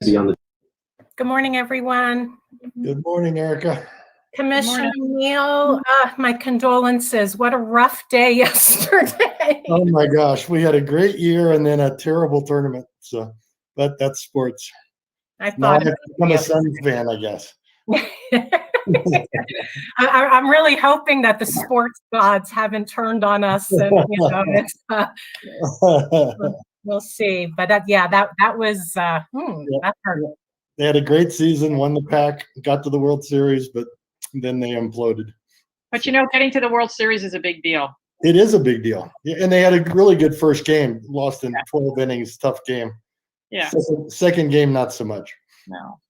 be on the. Good morning, everyone. Good morning, Erica. Commissioner Neal, my condolences. What a rough day yesterday. Oh my gosh, we had a great year and then a terrible tournament. So, but that's sports. I Now I thought have become a Suns fan, I guess. I'm really hoping that the sports gods haven't turned on us, and we'll see. But that was that hurt. They had a great season, won the pack, got to the World Series, but then they imploded. But getting to the World Series is a big deal. It is a big deal. Yeah, and they had a really good first game, lost in 12 innings, tough game. Yeah. Second game, not so much. No.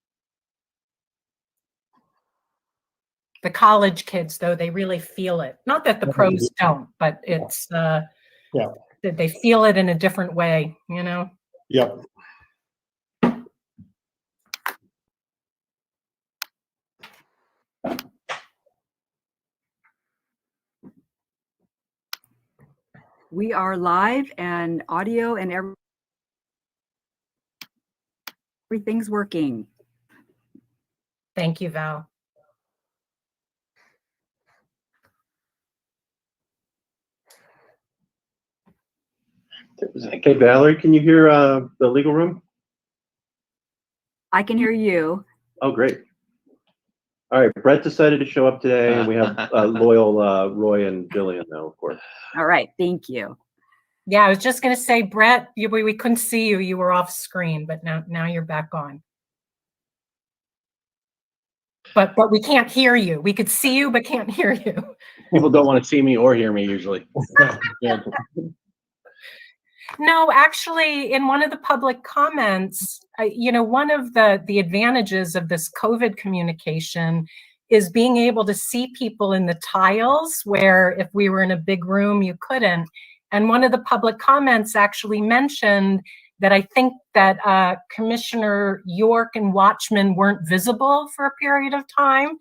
The college kids, though, they really feel it. Not that the pros don't, but it's they feel it in a different way, Yep. We are live and audio and everything's working. Thank you, Val. Okay, Valerie, can you hear the legal room? I can hear you. Oh, great. All right, Brett decided to show up today, and we have loyal Roy and Jillian now, of course. All right, thank you. Yeah, I was just going to say, Brett, we couldn't see you. You were off screen, but now you're back on. But we can't hear you. We could see you, but can't hear you. People don't want to see me or hear me usually. No, actually, in one of the public comments, one of the advantages of this COVID communication is being able to see people in the tiles where if we were in a big room, you couldn't. And one of the public comments actually mentioned that I think that Commissioner York and Watchman weren't visible for a period of time.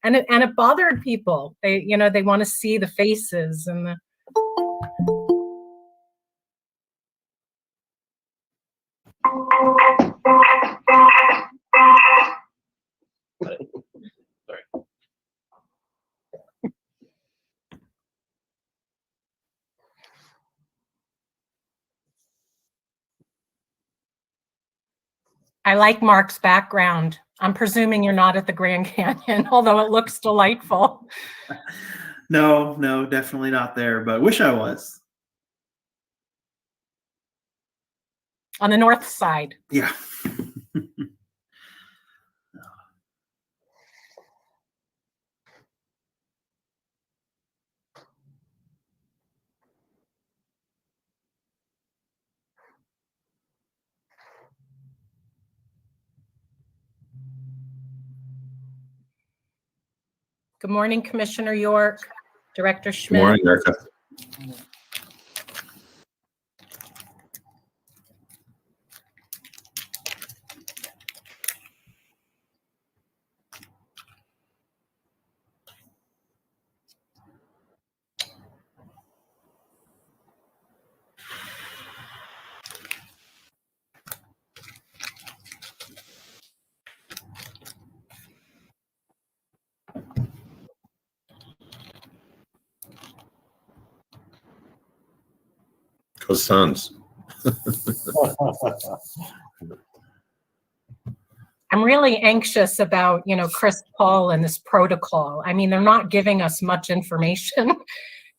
And it bothered people. They want to see the faces and the... Sorry. I like Mark's background. I'm presuming you're not at the Grand Canyon, although it looks delightful. No, definitely not there, but wish I was. On the north side. Yeah. Good morning, Commissioner York, Director Schmidt. Good morning, Erica. Go Suns. I'm really anxious about, Chris Paul and this protocol. I mean, they're not giving us much information.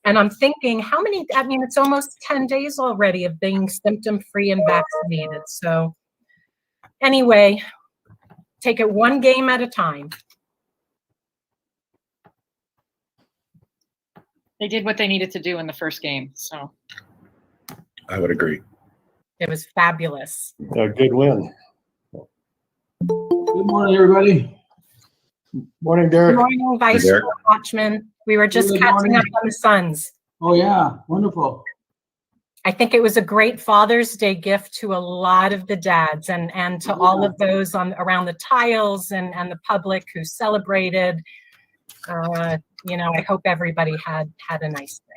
And I'm thinking, it's almost 10 days already of being symptom-free and vaccinated. So anyway, take it one game at a time. They did what they needed to do in the first game, so. I would agree. It was fabulous. Yeah, good win. Good morning, everybody. Morning, Derek. Good morning, Vice Chair Watchman. We were just catching up on the Suns. Oh, yeah. Wonderful. I think it was a great Father's Day gift to a lot of the dads and to all of those around the tiles and the public who celebrated. I hope everybody had a nice day.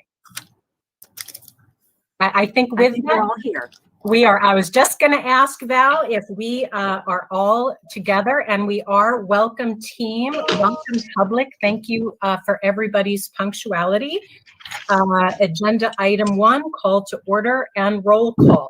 I think We're all here. We are. I was just going to ask Val if we are all together, and we are. Welcome team, welcome public. Thank you for everybody's punctuality. Agenda item 1, call to order and roll call.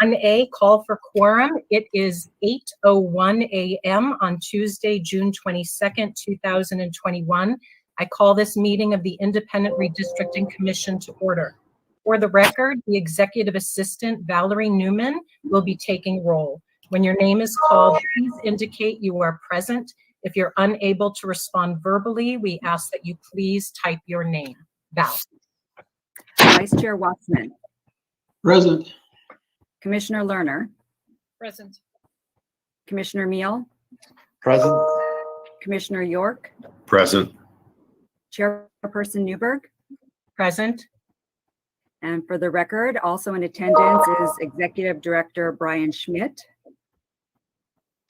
1A, call for quorum. It is 8:01 a.m. on Tuesday, June 22nd, 2021. I call this meeting of the Independent Redistricting Commission to order. For the record, the Executive Assistant, Valerie Newman, will be taking roll. When your name is called, please indicate you are present. If you're unable to respond verbally, we ask that you please type your name. Val. Vice Chair Watchman, Present. Commissioner Lerner, Present. Commissioner Meal, Present. Commissioner York, Present. Chairperson Newberg, Present. and for the record, also in attendance is Executive Director Brian Schmidt,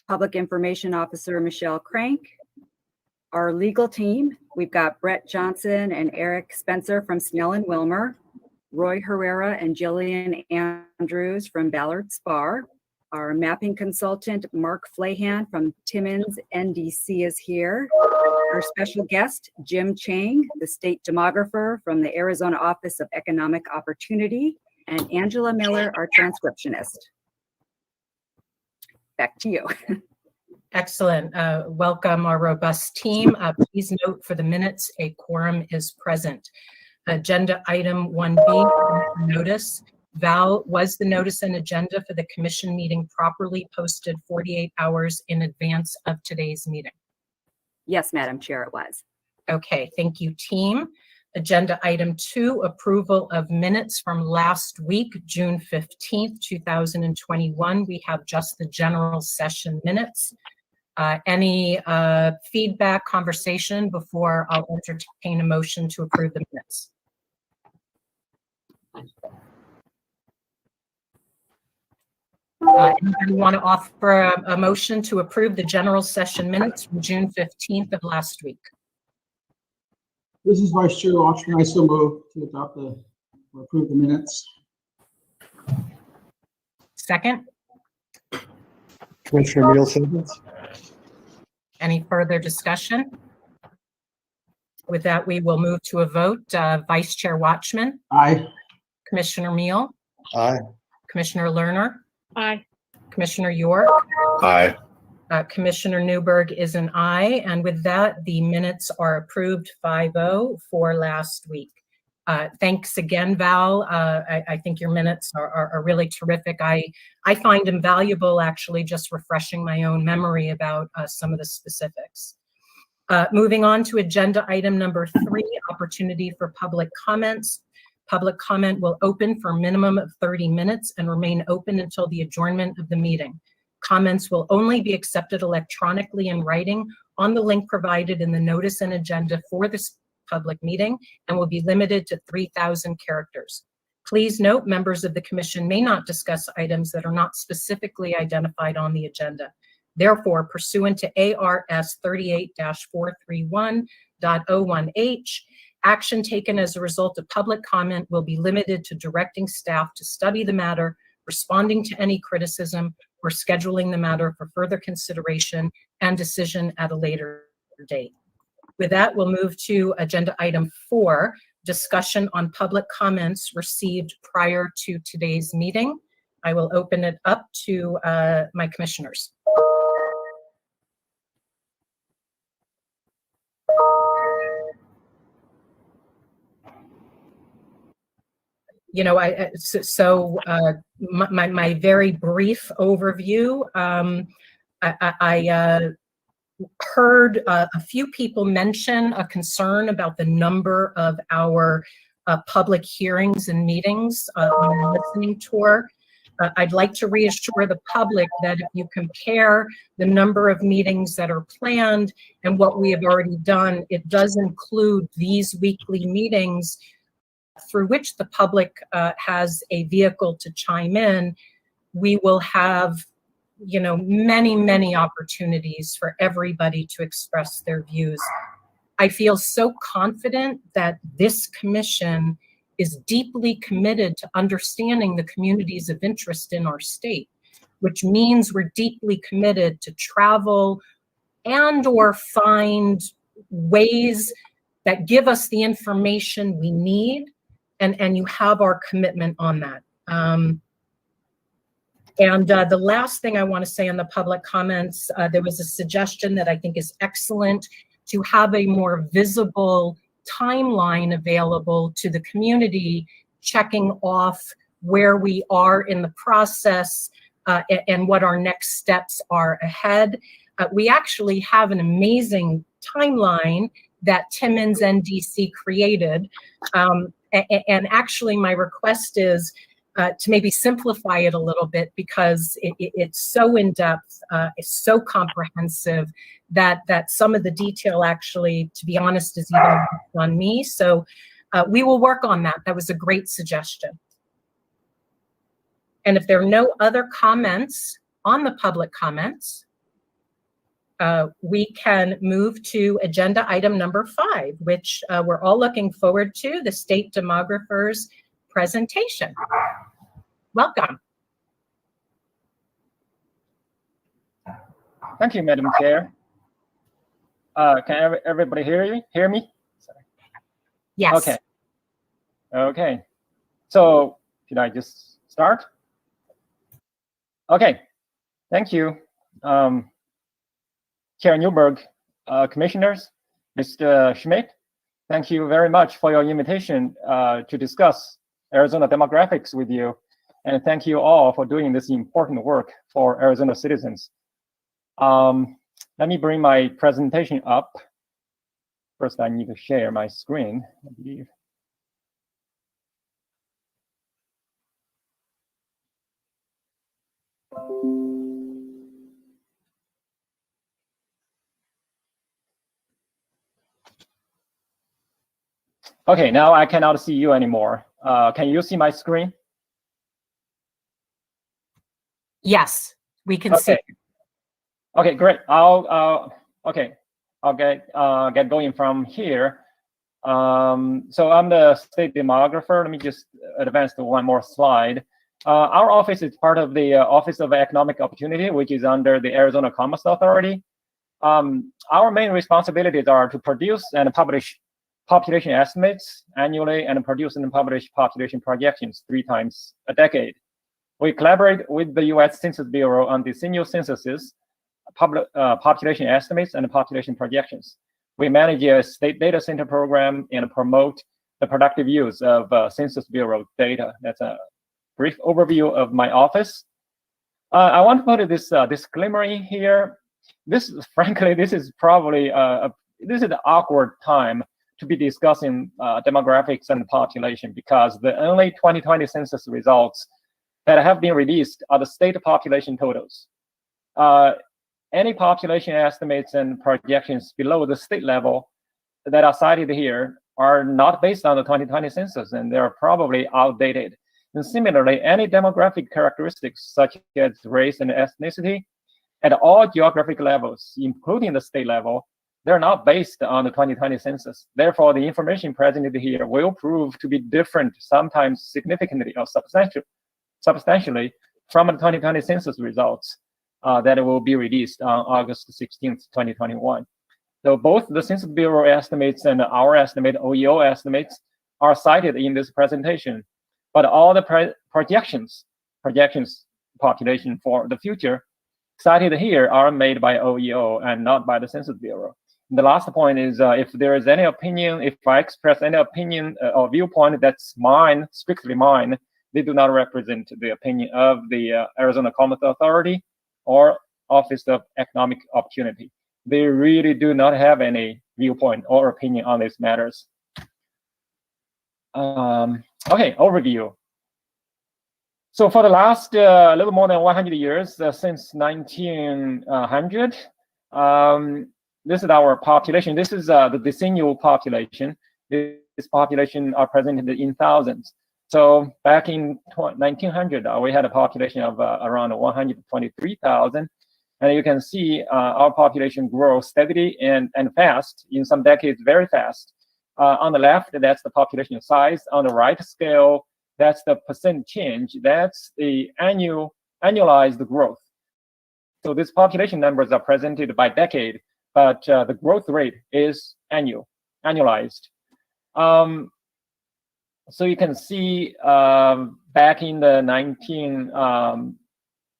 Public Information Officer Michelle Crank, our legal team. We've got Brett Johnson and Eric Spencer from Snell and Wilmer, Roy Herrera and Jillian Andrews from Ballard Spar. Our mapping consultant, Mark Flahan from Timmins NDC, is here. Our special guest, Jim Chang, the state demographer from the Arizona Office of Economic Opportunity, and Angela Miller, our transcriptionist. Back to you. Excellent. Welcome our robust team. Please note for the minutes, a quorum is present. Agenda item 1B, notice. Val, was the notice and agenda for the commission meeting properly posted 48 hours in advance of today's meeting? Yes, Madam Chair, it was. Okay, thank you, team. Agenda item 2, approval of minutes from last week, June 15th, 2021. We have just the general session minutes. Any feedback, conversation before I'll entertain a motion to approve the minutes? Anybody want to offer a motion to approve the general session minutes from June 15th of last week? This is Vice Chair Watchman. I so move to adopt or approve the minutes. Second? Commissioner Meal seconds. Any further discussion? With that, we will move to a vote. Vice Chair Watchman, Aye. Commissioner Meal, Aye. Commissioner Lerner, Aye. Commissioner York, Aye. Commissioner Newberg is an aye. And with that, the minutes are approved 5-0 for last week. Thanks again, Val. I think your minutes are really terrific. I find them valuable, actually, just refreshing my own memory about some of the specifics. Moving on to agenda item number 3, opportunity for public comments. Public comment will open for a minimum of 30 minutes and remain open until the adjournment of the meeting. Comments will only be accepted electronically in writing on the link provided in the notice and agenda for this public meeting and will be limited to 3,000 characters. Please note, members of the commission may not discuss items that are not specifically identified on the agenda. Therefore, pursuant to ARS 38-431.01H, action taken as a result of public comment will be limited to directing staff to study the matter, responding to any criticism, or scheduling the matter for further consideration and decision at a later date. With that, we'll move to agenda item 4, discussion on public comments received prior to today's meeting. I will open it up to my commissioners. You know, my very brief overview. I heard a few people mention a concern about the number of our public hearings and meetings on a listening tour. I'd like to reassure the public that if you compare the number of meetings that are planned and what we have already done, it does include these weekly meetings through which the public has a vehicle to chime in. We will have, you know, many opportunities for everybody to express their views. I feel so confident that this commission is deeply committed to understanding the communities of interest in our state, which means we're deeply committed to travel and or find ways that give us the information we need, and you have our commitment on that. The last thing I want to say on the public comments, there was a suggestion that I think is excellent to have a more visible timeline available to the community, checking off where we are in the process and what our next steps are ahead. We actually have an amazing timeline that Timmins NDC created. And actually my request is to maybe simplify it a little bit, because it's so in-depth, it's so comprehensive that some of the detail actually, to be honest, is even on me. So we will work on that. That was a great suggestion. And if there are no other comments on the public comments, we can move to agenda item number 5, which we're all looking forward to, the state demographer's presentation. Welcome. Thank you, Madam Chair. Can everybody hear me? Sorry. Yes. Okay. Okay. So should I just start? Okay. Thank you, Chair Newberg, Commissioners, Mr. Schmidt. Thank you very much for your invitation to discuss Arizona demographics with you. And thank you all for doing this important work for Arizona citizens. Let me bring my presentation up. First, I need to share my screen, I believe. Okay, now I cannot see you anymore. Can you see my screen? Yes, we can see. Okay, great. I'll get going from here. So I'm the state demographer. Let me just advance to one more slide. Our office is part of the Office of Economic Opportunity, which is under the Arizona Commerce Authority. Our main responsibilities are to produce and publish population estimates annually and produce and publish population projections 3 times a decade. We collaborate with the U.S. Census Bureau on decennial censuses, population estimates, and population projections. We manage a state data center program and promote the productive use of Census Bureau data. That's a brief overview of my office. I want to put this disclaimer in here. Frankly, this is probably this is an awkward time to be discussing demographics and population, because the only 2020 census results that have been released are the state population totals. Any population estimates and projections below the state level that are cited here are not based on the 2020 census, and they're probably outdated. And similarly, any demographic characteristics such as race and ethnicity at all geographic levels, including the state level, they're not based on the 2020 census. Therefore, the information presented here will prove to be different, sometimes significantly or substantially from the 2020 census results that will be released on August 16th, 2021. So both the Census Bureau estimates and our estimate, OEO estimates, are cited in this presentation. But all the projections population for the future cited here are made by OEO and not by the Census Bureau. And the last point is, if there is any opinion, if I express any opinion or viewpoint that's mine, strictly mine, they do not represent the opinion of the Arizona Commerce Authority or Office of Economic Opportunity. They really do not have any viewpoint or opinion on these matters. Okay, overview. So for the last a little more than 100 years, since 1900, this is our population. This is the decennial population. This population are presented in thousands. So back in 1900, we had a population of around 123,000. And you can see our population grow steadily and fast, in some decades very fast. On the left, that's the population size. On the right scale, that's the percent change. That's the annualized growth. So these population numbers are presented by decade, but the growth rate is annualized. So you can see back in the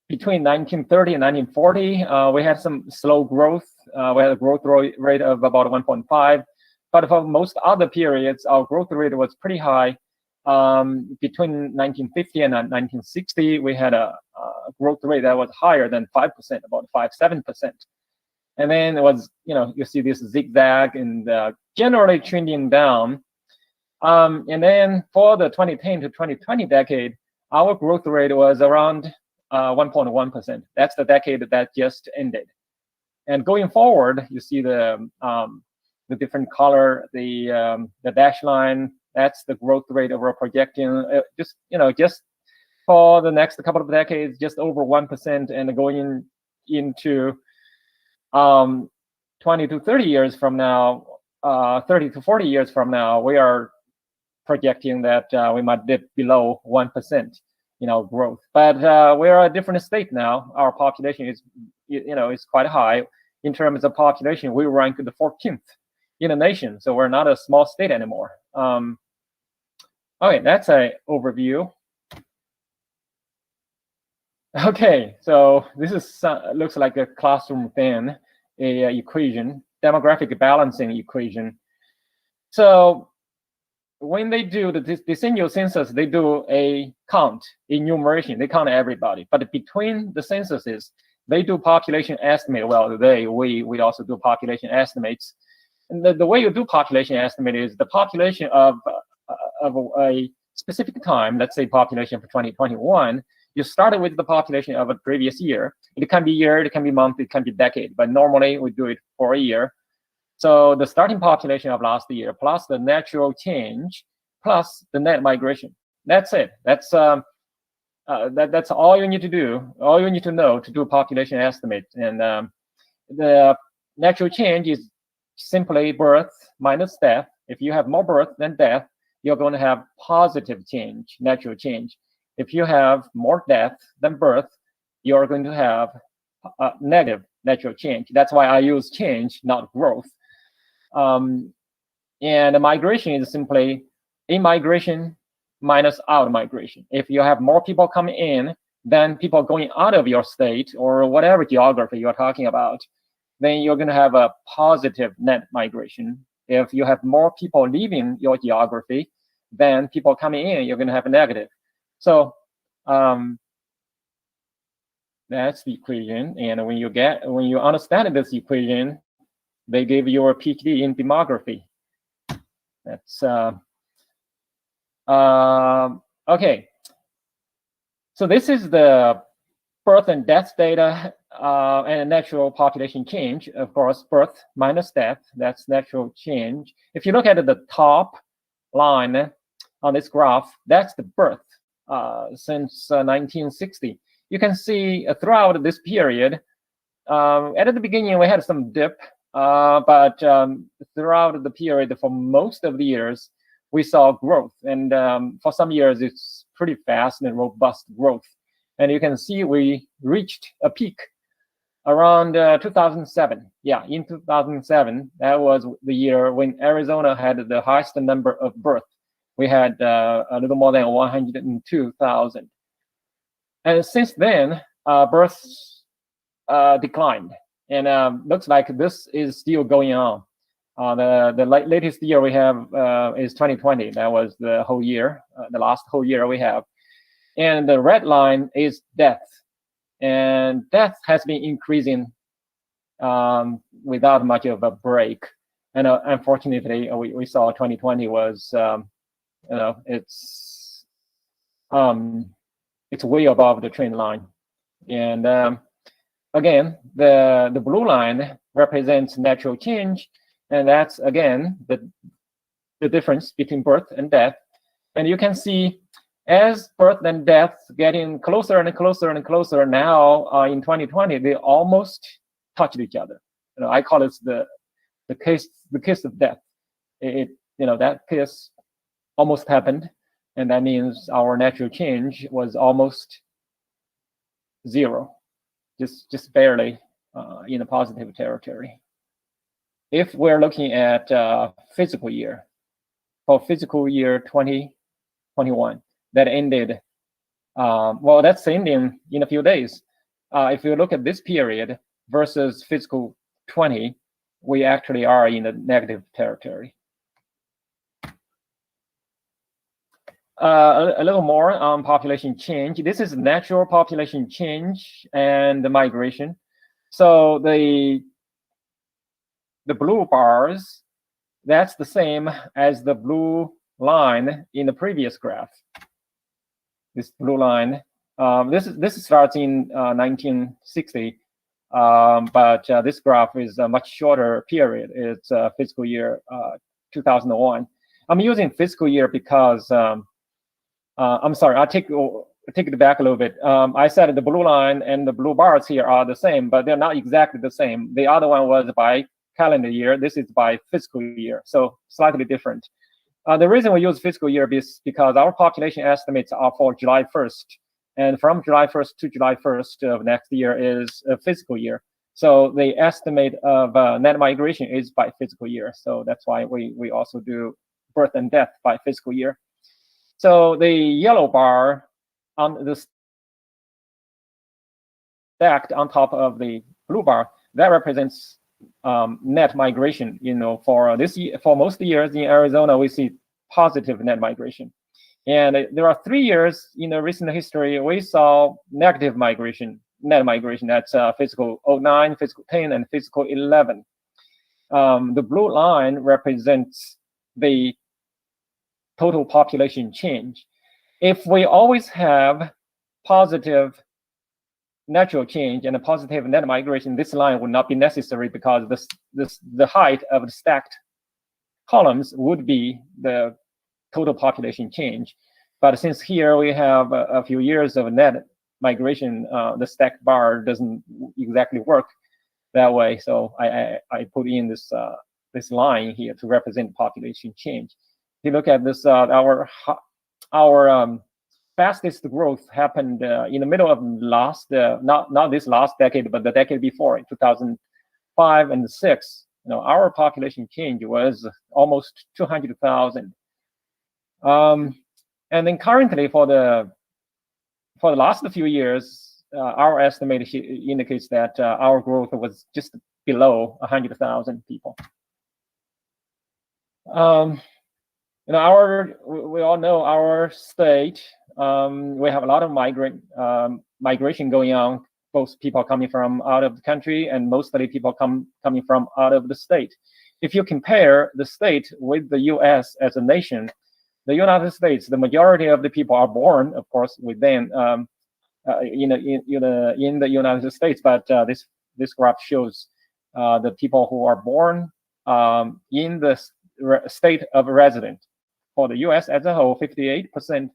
between 1930 and 1940, we had some slow growth. We had a growth rate of about 1.5, but for most other periods, our growth rate was pretty high. Between 1950 and 1960, we had a growth rate that was higher than 5%, about 5-7%. And then it was, you see this zigzag and generally trending down. And then for the 2010 to 2020 decade, our growth rate was around 1.1%. That's the decade that just ended. And going forward, you see the different color, the dashed line. That's the growth rate that we're projecting. Just for the next couple of decades, just over 1%, and going into 20 to 30 years from now, 30 to 40 years from now, we are projecting that we might dip below 1%, growth. But we are a different state now. Our population is, is quite high. In terms of population, we rank the 14th in the nation, so we're not a small state anymore. Okay, that's an overview. Okay, so this is looks like a classroom thing, a equation, demographic balancing equation. So when they do the decennial census, they do a count, enumeration. They count everybody, but between the censuses, they do population estimate. Well, we also do population estimates. And the way you do population estimate is the population of a specific time, let's say population for 2021, you started with the population of a previous year. It can be year, it can be month, it can be decade, but normally we do it for a year. So the starting population of last year plus the natural change plus the net migration. That's it. That's all you need to do. All you need to know to do a population estimate. And the natural change is simply birth minus death. If you have more birth than death, you're going to have positive change, natural change. If you have more death than birth, you're going to have negative natural change. That's why I use change, not growth. And the migration is simply in-migration minus out-migration. If you have more people coming in than people going out of your state or whatever geography you're talking about, then you're going to have a positive net migration. If you have more people leaving your geography than people coming in, you're going to have a negative. So that's the equation. And when you understand this equation, they give you a PhD in demography. That's okay. So this is the birth and death data and natural population change. Of course, birth minus death, that's natural change. If you look at the top line on this graph, that's the birth since 1960. You can see throughout this period, at the beginning we had some dip, but throughout the period, for most of the years, we saw growth. And for some years, it's pretty fast and robust growth. And you can see we reached a peak around 2007. Yeah, in 2007, that was the year when Arizona had the highest number of births. We had a little more than 102,000. And since then, births declined. And looks like this is still going on. The latest year we have is 2020. That was the whole year, the last whole year we have. And the red line is death. And death has been increasing without much of a break. And unfortunately, we saw 2020 was, it's way above the trend line. And again, the blue line represents natural change. And that's, again, the difference between birth and death. And you can see as birth and death getting closer and closer and closer now in 2020, they almost touched each other. I call it the kiss of death. It that case almost happened, and that means our natural change was almost zero, just barely in a positive territory. If we're looking at fiscal year, for fiscal year 2021, that ended, well, that's ending in a few days. If you look at this period versus fiscal 20, we actually are in the negative territory. A little more on population change. This is natural population change and the migration. So the blue bars, that's the same as the blue line in the previous graph. This blue line, this starts in 1960, but this graph is a much shorter period. It's fiscal year 2001. I'm using fiscal year because I'm sorry, I'll take it back a little bit. I said the blue line and the blue bars here are the same, but they're not exactly the same. The other one was by calendar year. This is by fiscal year, so slightly different. The reason we use fiscal year is because our population estimates are for July 1st. And from July 1st to July 1st of next year is a fiscal year. So the estimate of net migration is by fiscal year. So that's why we also do birth and death by fiscal year. So the yellow bar on the stacked on top of the blue bar, that represents net migration. For this year, for most years in Arizona, we see positive net migration. And there are 3 years in the recent history we saw negative migration, net migration. That's fiscal 09, fiscal 10, and fiscal 11. The blue line represents the total population change. If we always have positive natural change and a positive net migration, this line would not be necessary because the height of the stacked columns would be the total population change. But since here we have a few years of net migration, the stacked bar doesn't exactly work that way. So I put in this line here to represent population change. If you look at this, our fastest growth happened in the middle of last, not this last decade, but the decade before, in 2005 and 6. Our population change was almost 200,000. And then currently, for the last few years, our estimate indicates that our growth was just below 100,000 people. We all know our state. We have a lot of migration going on, both people coming from out of the country and mostly people coming from out of the state. If you compare the state with the U.S. as a nation, the United States, the majority of the people are born, of course, within in the United States. But this graph shows the people who are born in the state of residence. For the U.S. as a whole, 58%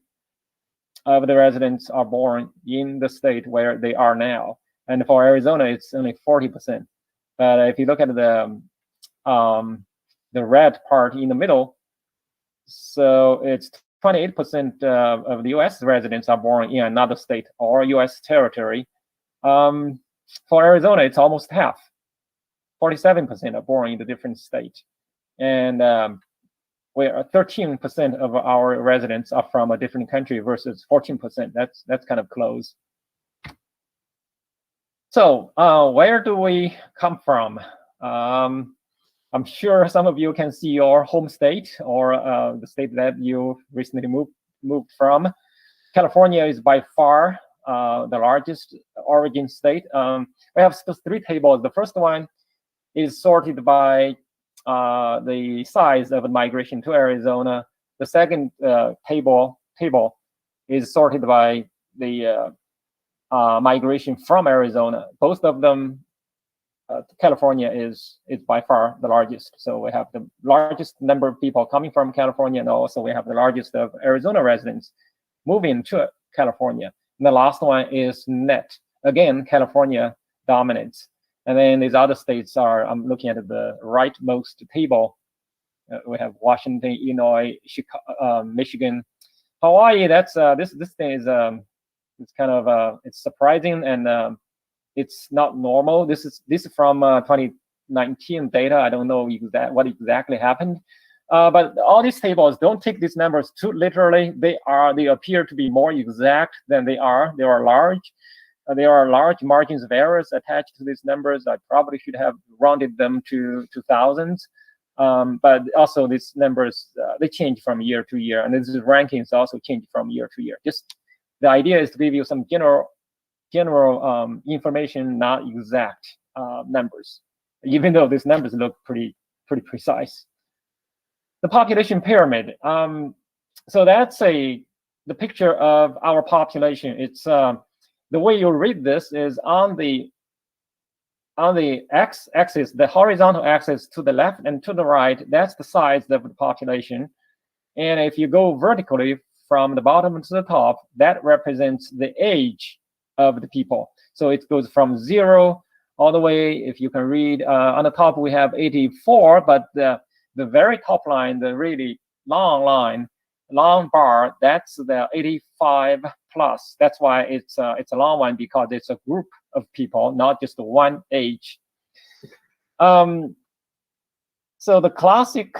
of the residents are born in the state where they are now, and for Arizona, it's only 40%. But if you look at the red part in the middle, so it's 28% of the U.S. residents are born in another state or U.S. territory. For Arizona, it's almost half. 47% are born in a different state, and where 13% of our residents are from a different country versus 14%. That's kind of close. So where do we come from? I'm sure some of you can see your home state or the state that you recently moved from. California is by far the largest origin state. We have 3 tables. The first one is sorted by the size of migration to Arizona. The second table is sorted by the migration from Arizona. Both of them, California is by far the largest. So we have the largest number of people coming from California, and also we have the largest of Arizona residents moving to California. And the last one is net. Again, California dominates. And then these other states are, I'm looking at the rightmost table. We have Washington, Illinois, Chicago, Michigan, Hawaii. That's this thing is it's kind of it's surprising, and it's not normal. This is from 2019 data. I don't know what exactly happened. But all these tables, don't take these numbers too literally. They appear to be more exact than they are. They are large. There are large margins of errors attached to these numbers. I probably should have rounded them to thousands. But also these numbers, they change from year to year. And these rankings also change from year to year. Just the idea is to give you some general information, not exact numbers, even though these numbers look pretty precise. The population pyramid. So that's the picture of our population. It's the way you read this is on the x-axis, the horizontal axis to the left and to the right. That's the size of the population. And if you go vertically from the bottom to the top, that represents the age of the people. So it goes from 0 all the way. If you can read on the top, we have 84, but the very top line, the really long bar, that's the 85 plus. That's why it's a long one, because it's a group of people, not just one age. So the classic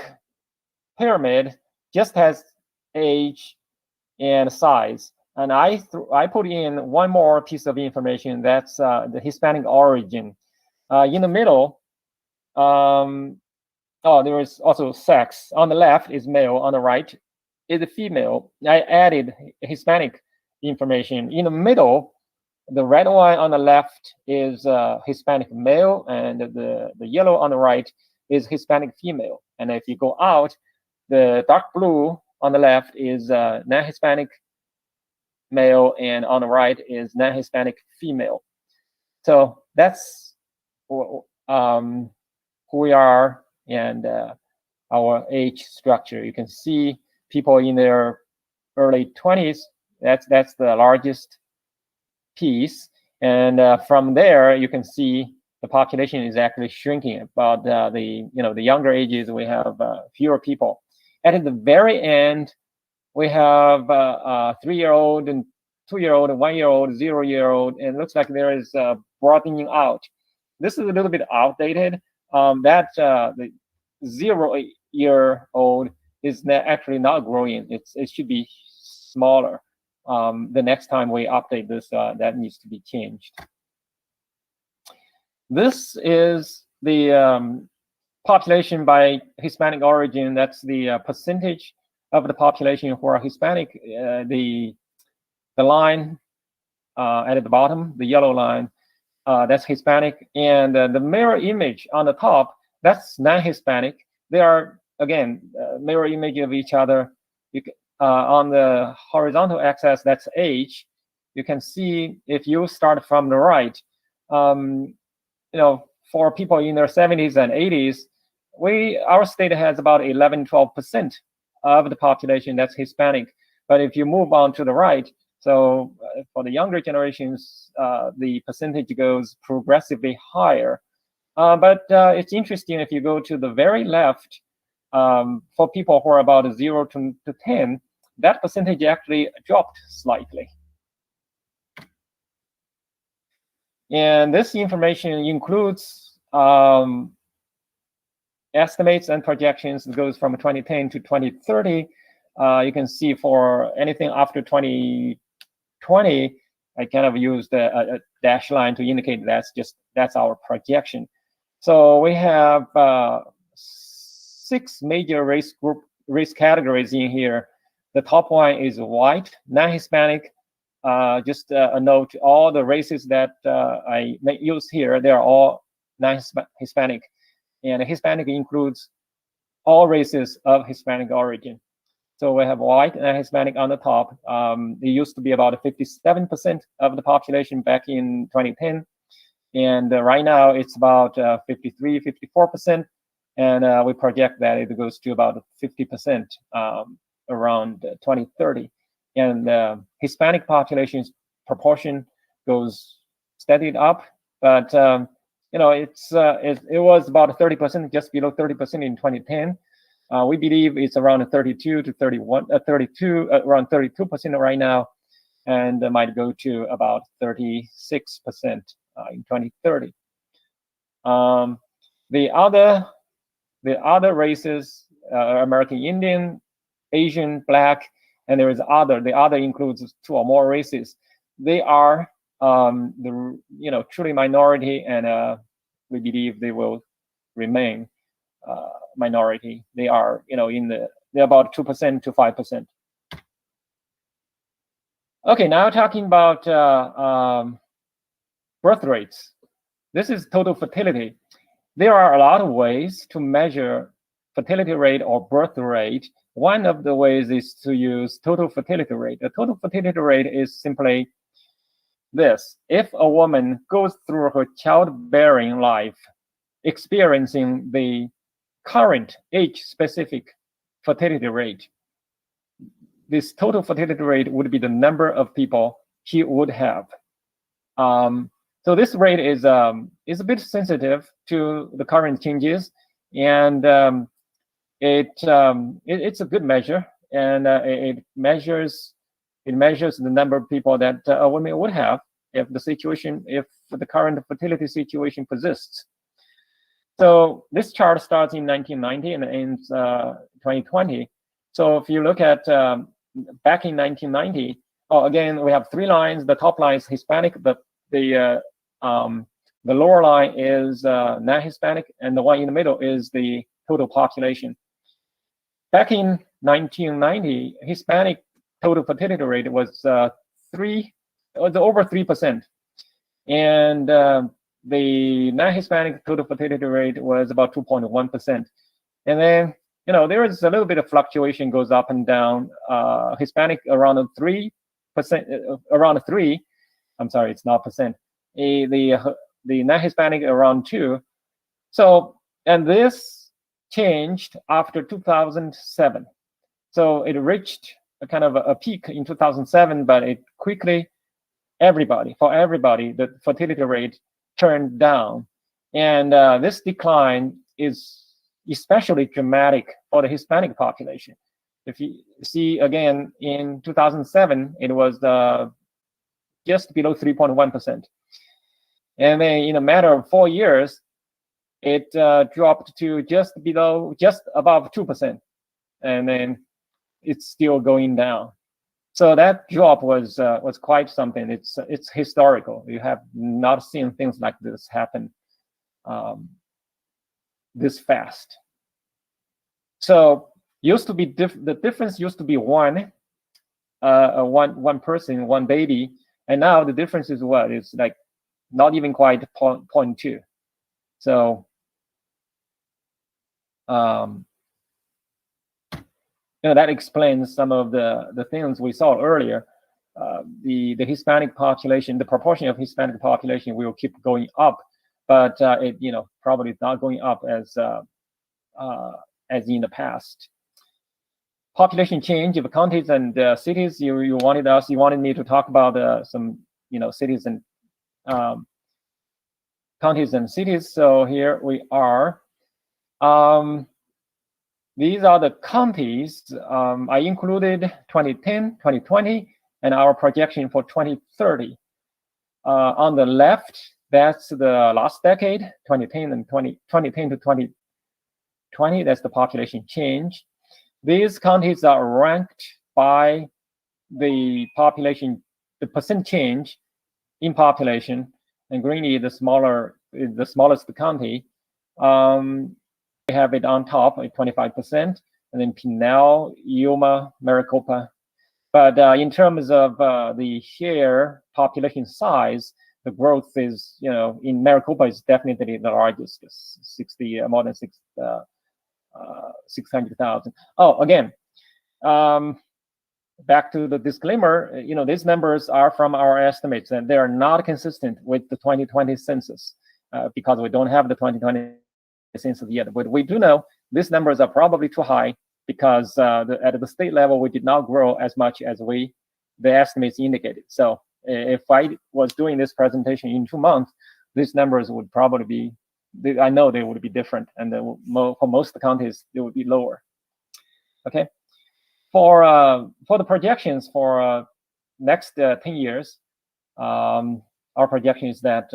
pyramid just has age and size. And I put in one more piece of information. That's the Hispanic origin. In the middle, there is also sex. On the left is male. On the right is a female. I added Hispanic information. In the middle, the red one on the left is Hispanic male, and the yellow on the right is Hispanic female. And if you go out, the dark blue on the left is non-Hispanic male, and on the right is non-Hispanic female. So that's who we are, and our age structure. You can see people in their early 20s. That's the largest piece, and from there you can see the population is actually shrinking. But the younger ages, we have fewer people. And at the very end, we have 3-year-old and 2-year-old and 1-year-old, 0-year-old, and it looks like there is broadening out. This is a little bit outdated. The 0-year-old is actually not growing. It should be smaller. The next time we update this, that needs to be changed. This is the population by Hispanic origin. That's the percentage of the population who are Hispanic. The line at the bottom, the yellow line, that's Hispanic, and the mirror image on the top, that's non-Hispanic. They are, again, mirror image of each other. On the horizontal axis, that's age. You can see if you start from the right, for people in their 70s and 80s, our state has about 11-12% of the population that's Hispanic. But if you move on to the right, so for the younger generations, the percentage goes progressively higher. But it's interesting if you go to the very left, for people who are about 0 to 10, that percentage actually dropped slightly. And this information includes estimates and projections. It goes from 2010 to 2030. You can see for anything after 2020, I kind of used a dash line to indicate that's our projection. So we have 6 major race categories in here. The top one is white, non-Hispanic. Just a note, all the races that I may use here, they're all non-Hispanic. And Hispanic includes all races of Hispanic origin. So we have white and Hispanic on the top. It used to be about 57% of the population back in 2010. And right now it's about 53, 54%. And we project that it goes to about 50% around 2030. And Hispanic population's proportion goes steadied up, but it was about 30%, just below 30% in 2010. We believe it's around 32 to 31, 32, around 32% right now, and might go to about 36% in 2030. The other races, American Indian, Asian, Black, and there is other. The other includes 2 or more races. They are truly minority, and we believe they will remain minority. They are they're about 2% to 5%. Okay, now talking about birth rates. This is total fertility. There are a lot of ways to measure fertility rate or birth rate. One of the ways is to use total fertility rate. The total fertility rate is simply this. If a woman goes through her childbearing life experiencing the current age-specific fertility rate, this total fertility rate would be the number of people she would have. So this rate is a bit sensitive to the current changes, and it's a good measure, and it measures the number of people that a woman would have if the current fertility situation persists. So this chart starts in 1990 and ends 2020. So if you look at back in 1990, again we have 3 lines. The top line is Hispanic, the lower line is non-Hispanic, and the one in the middle is the total population. Back in 1990, Hispanic total fertility rate was over 3%, and the non-Hispanic total fertility rate was about 2.1%. And then there is a little bit of fluctuation, goes up and down. Hispanic around 3%, around 3. I'm sorry, it's not percent. The non-Hispanic around 2. So, and this changed after 2007. So it reached a kind of a peak in 2007, but it quickly, for everybody, the fertility rate turned down. And this decline is especially dramatic for the Hispanic population. If you see again, in 2007, it was just below 3.1%. And then in a matter of 4 years, it dropped to just above 2%. And then it's still going down. So that drop was quite something. It's historical. You have not seen things like this happen this fast. So used to be the difference used to be one person, one baby, and now the difference is what? It's like not even quite 0.2. So that explains some of the things we saw earlier. The Hispanic population, the proportion of Hispanic population will keep going up, but it probably not going up as in the past. Population change of counties and cities. You wanted me to talk about some cities and counties and cities. So here we are. These are the counties. I included 2010, 2020, and our projection for 2030. On the left, that's the last decade, 2010 to 2020. That's the population change. These counties are ranked by the population, the percent change in population, and Greeley, the smallest county. We have it on top at 25%, and then Pinal, Yuma, Maricopa. But in terms of the share population size, the growth is, in Maricopa is definitely the largest, more than 600,000. Oh, again, back to the disclaimer, these numbers are from our estimates, and they are not consistent with the 2020 census because we don't have the 2020 census yet. But we do know these numbers are probably too high because at the state level, we did not grow as much as the estimates indicated. So if I was doing this presentation in 2 months, these numbers would probably be, I know they would be different, and for most counties, they would be lower. Okay, for the projections for next 10 years, our projection is that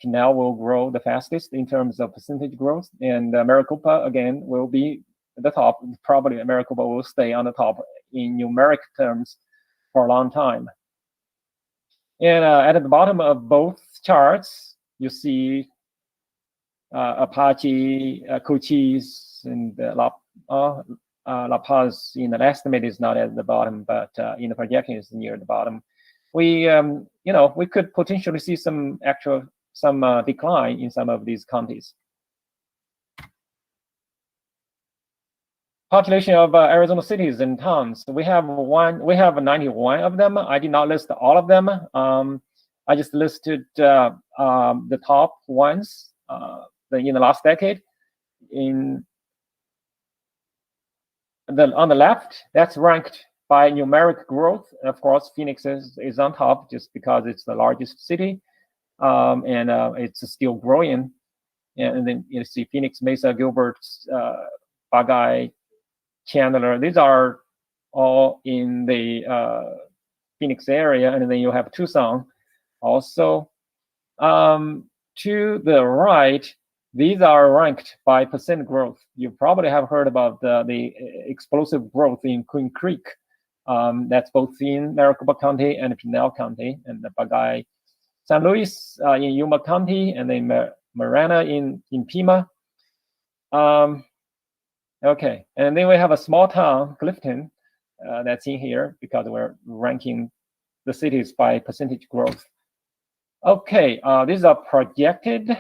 Pinal will grow the fastest in terms of percentage growth, and Maricopa again will be at the top. Probably Maricopa will stay on the top in numeric terms for a long time. And at the bottom of both charts, you see Apache, Cochise, and La Paz in an estimate is not at the bottom, but in the projection is near the bottom. We, we could potentially see some decline in some of these counties. Population of Arizona cities and towns. We have 91 of them. I did not list all of them. I just listed the top ones in the last decade. On the left, that's ranked by numeric growth. Of course, Phoenix is on top just because it's the largest city, and it's still growing. And then you see Phoenix, Mesa, Gilbert, Bagay, Chandler. These are all in the Phoenix area, and then you have Tucson also. To the right, these are ranked by percent growth. You probably have heard about the explosive growth in Queen Creek. That's both in Maricopa County and Pinal County, and the Bagay, San Luis in Yuma County, and then Marana in Pima. Okay, and then we have a small town, Clifton, that's in here because we're ranking the cities by percentage growth. Okay, these are projected.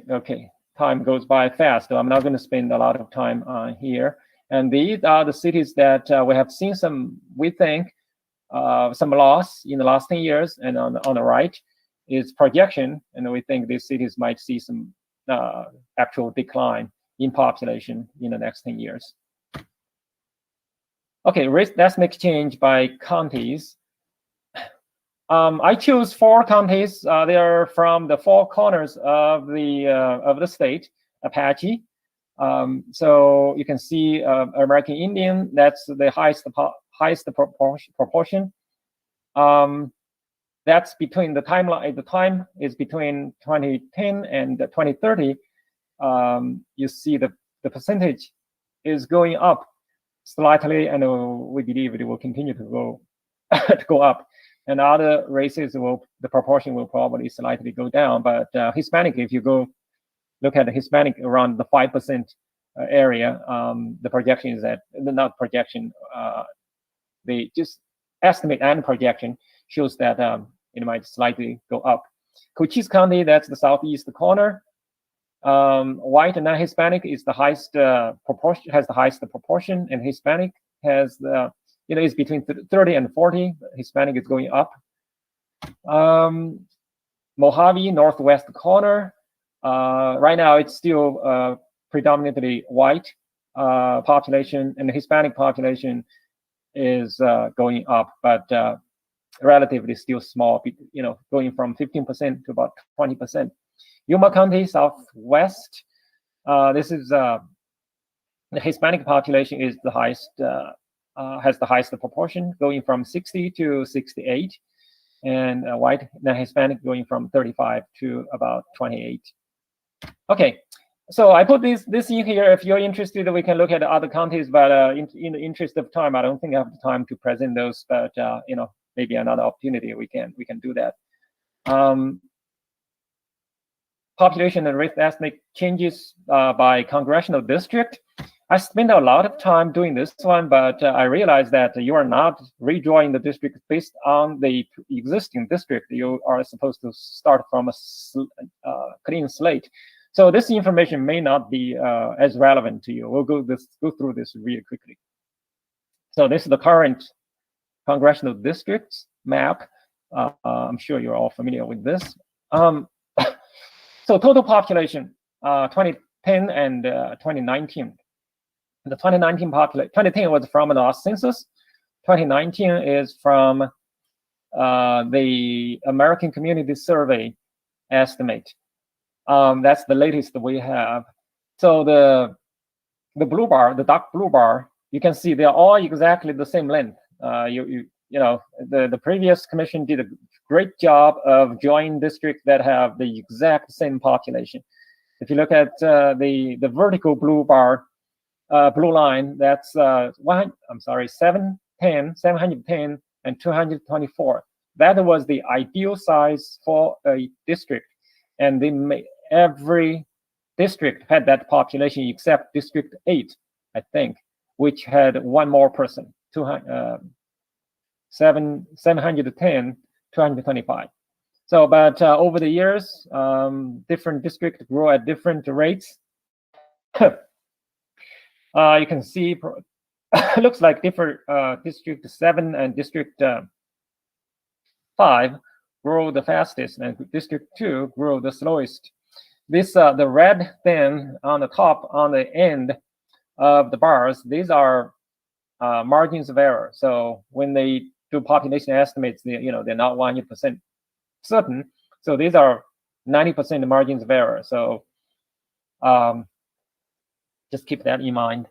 Okay, time goes by fast, so I'm not going to spend a lot of time here. And these are the cities that we have seen we think, some loss in the last 10 years. And on the right is projection, and we think these cities might see some actual decline in population in the next 10 years. Okay, risk estimate change by counties. I choose 4 counties. They are from the 4 corners of the state. Apache. So you can see American Indian. That's the highest proportion. That's between the timeline. The time is between 2010 and 2030. You see the percentage is going up slightly, and we believe it will continue to go to go up. And other races the proportion will probably slightly go down. But Hispanic, if you go look at the Hispanic around the 5% area, the projection is that, not projection, they just estimate and projection shows that it might slightly go up. Cochise County, that's the southeast corner. White and non-Hispanic is the highest proportion, has the highest proportion, and Hispanic has the, is between 30 and 40. Hispanic is going up. Mojave, northwest corner. Right now, it's still predominantly white population, and the Hispanic population is going up, but relatively still small. Going from 15% to about 20%. Yuma County, southwest. This is the Hispanic population is the highest, has the highest proportion, going from 60 to 68, and white and Hispanic going from 35 to about 28. Okay, so I put this in here. If you're interested, we can look at other counties, but in the interest of time, I don't think I have the time to present those. But maybe another opportunity we can do that. Population and risk estimate changes by congressional district. I spent a lot of time doing this one, but I realized that you are not redrawing the district based on the existing district. You are supposed to start from a clean slate. So this information may not be as relevant to you. We'll go through this really quickly. So this is the current congressional districts map. I'm sure you're all familiar with this. So total population, 2010 and 2019. The 2010 was from the last census. 2019 is from the American Community Survey estimate. That's the latest we have. So the blue bar, the dark blue bar, you can see they're all exactly the same length. You know, the previous commission did a great job of joining districts that have the exact same population. If you look at the vertical blue bar, blue line, that's 710, and 224. That was the ideal size for a district, and every district had that population except District 8, I think, which had one more person, 710, 225. So, but over the years, different districts grow at different rates. You can see, looks like different District 7 and District 5 grow the fastest, and District 2 grow the slowest. This the red thing on the top, on the end of the bars, these are margins of error. So when they do population estimates, they're not 100% certain. So these are 90% margins of error. So just keep that in mind.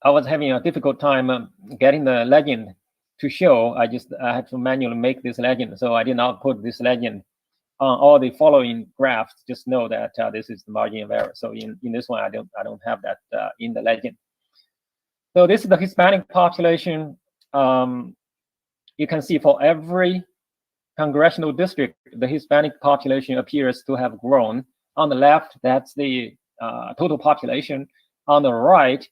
I was having a difficult time getting the legend to show. I had to manually make this legend, so I did not put this legend on all the following graphs. Just know that this is the margin of error. So in this one, I don't have that in the legend. So this is the Hispanic population. You can see for every congressional district, the Hispanic population appears to have grown. On the left, that's the total population. On the right,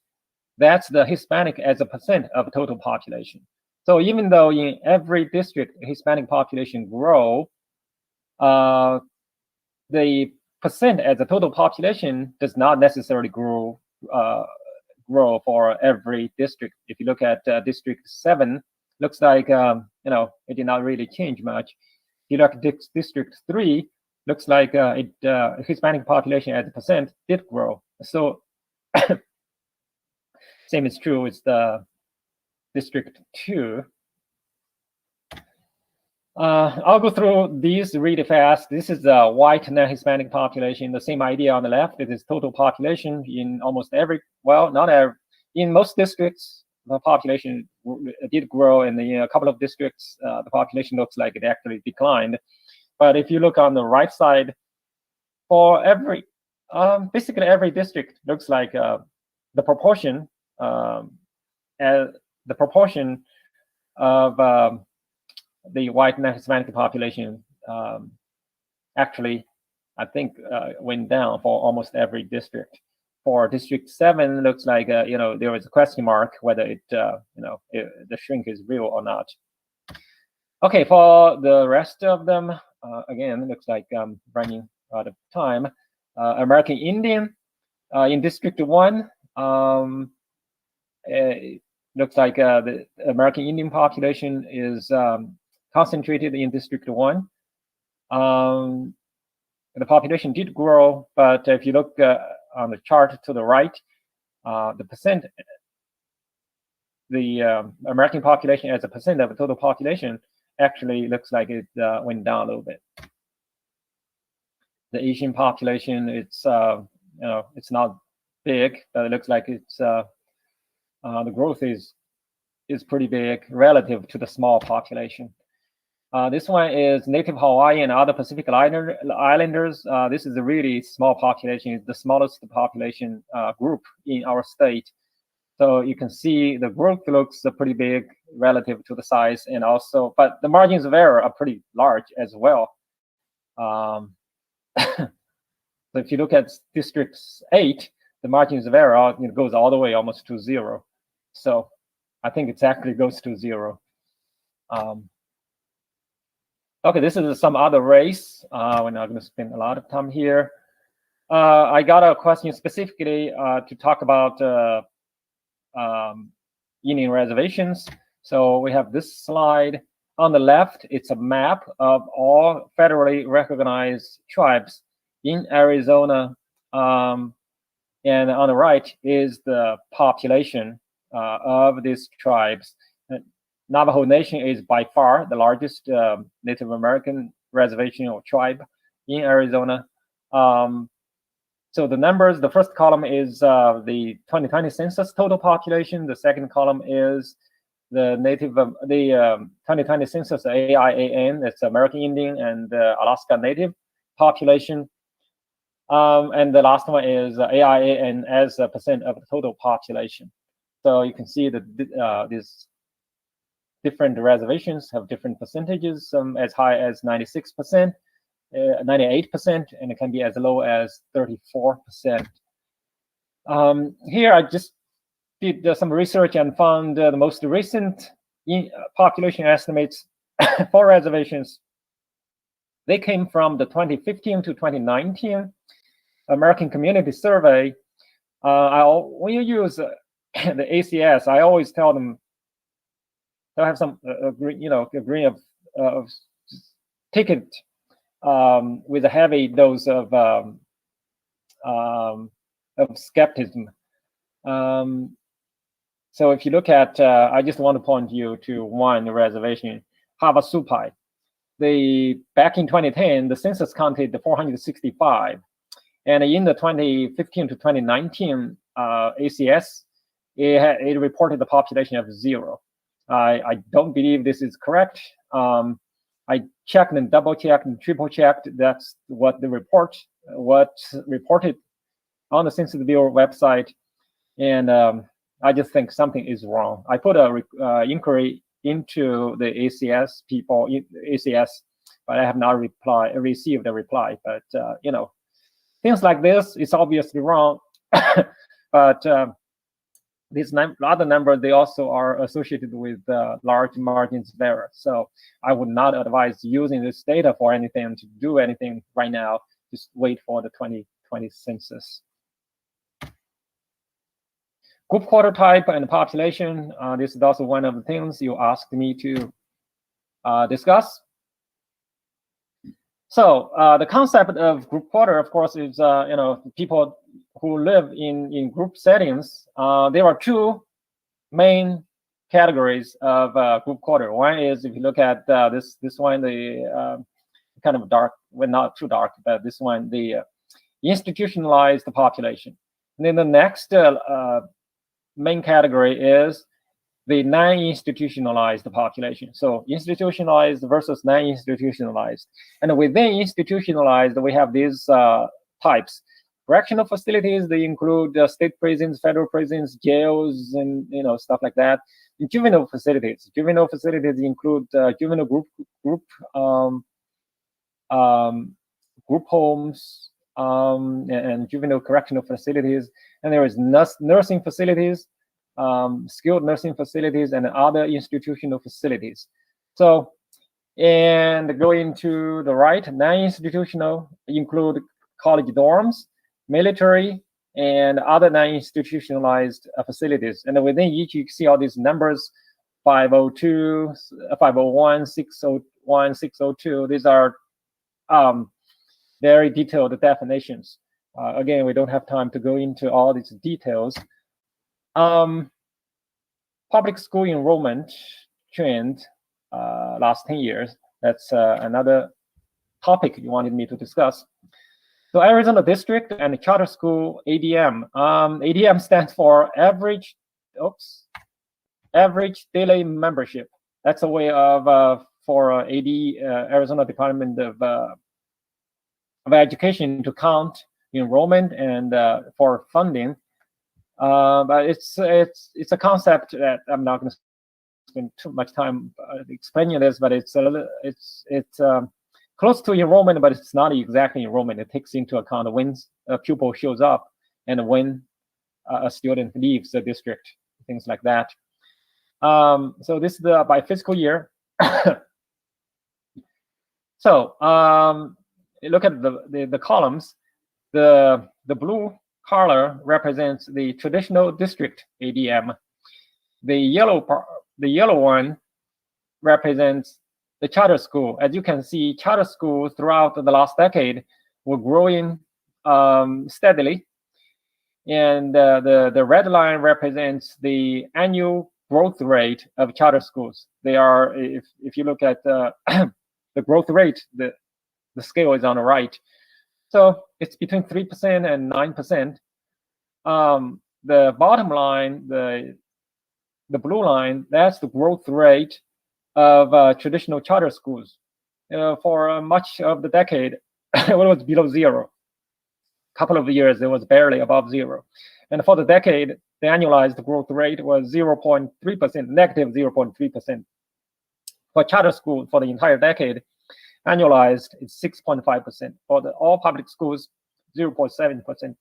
that's the Hispanic as a percent of total population. So even though in every district Hispanic population grow, the percent as a total population does not necessarily grow for every district. If you look at District 7, looks like it did not really change much. If you look at District 3, looks like Hispanic population as a percent did grow. So same is true with the District 2. I'll go through these really fast. This is the white non-Hispanic population. The same idea on the left. It is total population in almost every, well, not every, in most districts, the population did grow. And in a couple of districts, the population looks like it actually declined. But if you look on the right side, for every, basically every district looks like the proportion of the white non-Hispanic population actually, I think, went down for almost every district. For District 7, looks like there was a question mark whether the shrink is real or not. Okay, for the rest of them, again, looks like I'm running out of time. American Indian in District 1. Looks like the American Indian population is concentrated in District 1. The population did grow, but if you look on the chart to the right, the American population as a percent of the total population actually looks like it went down a little bit. The Asian population, it's not big, but it looks like it's the growth is pretty big relative to the small population. This one is Native Hawaiian and other Pacific Islanders. This is a really small population. It's the smallest population group in our state. So you can see the growth looks pretty big relative to the size, and also, but the margins of error are pretty large as well. So if you look at District 8, the margins of error goes all the way almost to 0. So I think it actually goes to 0. Okay, this is some other race. We're not going to spend a lot of time here. I got a question specifically to talk about Indian reservations. So we have this slide. On the left, it's a map of all federally recognized tribes in Arizona. And on the right is the population of these tribes. Navajo Nation is by far the largest Native American reservation or tribe in Arizona. So the numbers, the first column is the 2020 census total population. The second column is the 2020 census AIAN, that's American Indian and Alaska Native population. And the last one is AIAN as a percent of the total population. So you can see that these different reservations have different percentages, some as high as 96%. 98%, and it can be as low as 34%. Here I just did some research and found the most recent population estimates for reservations. They came from the 2015 to 2019 American Community Survey. When you use the ACS, I always tell them they'll have some agree of ticket with a heavy dose of skepticism. So if you look at, I just want to point you to one reservation, Havasupai. Back in 2010, the census counted 465, and in the 2015 to 2019 ACS, it reported the population of 0. I don't believe this is correct. I checked and double checked and triple checked. That's what reported on the Census Bureau website, and I just think something is wrong. I put a inquiry into the ACS people, ACS, but I have not received a reply. But things like this, it's obviously wrong. But these other numbers, they also are associated with large margins of error. So I would not advise using this data for anything, to do anything right now. Just wait for the 2020 census. Group quarter type and population. This is also one of the things you asked me to discuss. So the concept of group quarter, of course, is people who live in group settings. There are two main categories of group quarter. One is, if you look at this one, the kind of dark, well, not too dark, but this one, the institutionalized population. And then the next main category is the non-institutionalized population. So institutionalized versus non-institutionalized. And within institutionalized, we have these types. Correctional facilities, they include state prisons, federal prisons, jails, and stuff like that. And juvenile facilities include juvenile group homes and juvenile correctional facilities. And there is nursing facilities, skilled nursing facilities, and other institutional facilities. So, and going to the right, non-institutional include college dorms, military, and other non-institutionalized facilities. And within each, you see all these numbers: 502, 501, 601, 602. These are very detailed definitions. Again, we don't have time to go into all these details. Public school enrollment trend last 10 years. That's another topic you wanted me to discuss. So Arizona District and Charter School ADM. ADM stands for average daily membership. That's a way of for Arizona Department of Education to count enrollment and for funding. But it's a concept that I'm not going to spend too much time explaining this, but it's close to enrollment, but it's not exactly enrollment. It takes into account when a pupil shows up and when a student leaves the district, things like that. So this is by fiscal year. So look at the columns. The blue color represents the traditional district ADM. The yellow one represents the charter school. As you can see, charter schools throughout the last decade were growing steadily. And the red line represents the annual growth rate of charter schools. They are, if you look at the growth rate, the scale is on the right. So it's between 3% and 9%. The bottom line, the blue line, that's the growth rate of traditional charter schools. For much of the decade, it was below zero. A couple of years, it was barely above zero. And for the decade, the annualized growth rate was 0.3%, negative 0.3%. For charter school, for the entire decade, annualized, it's 6.5%. For all public schools, 0.7%.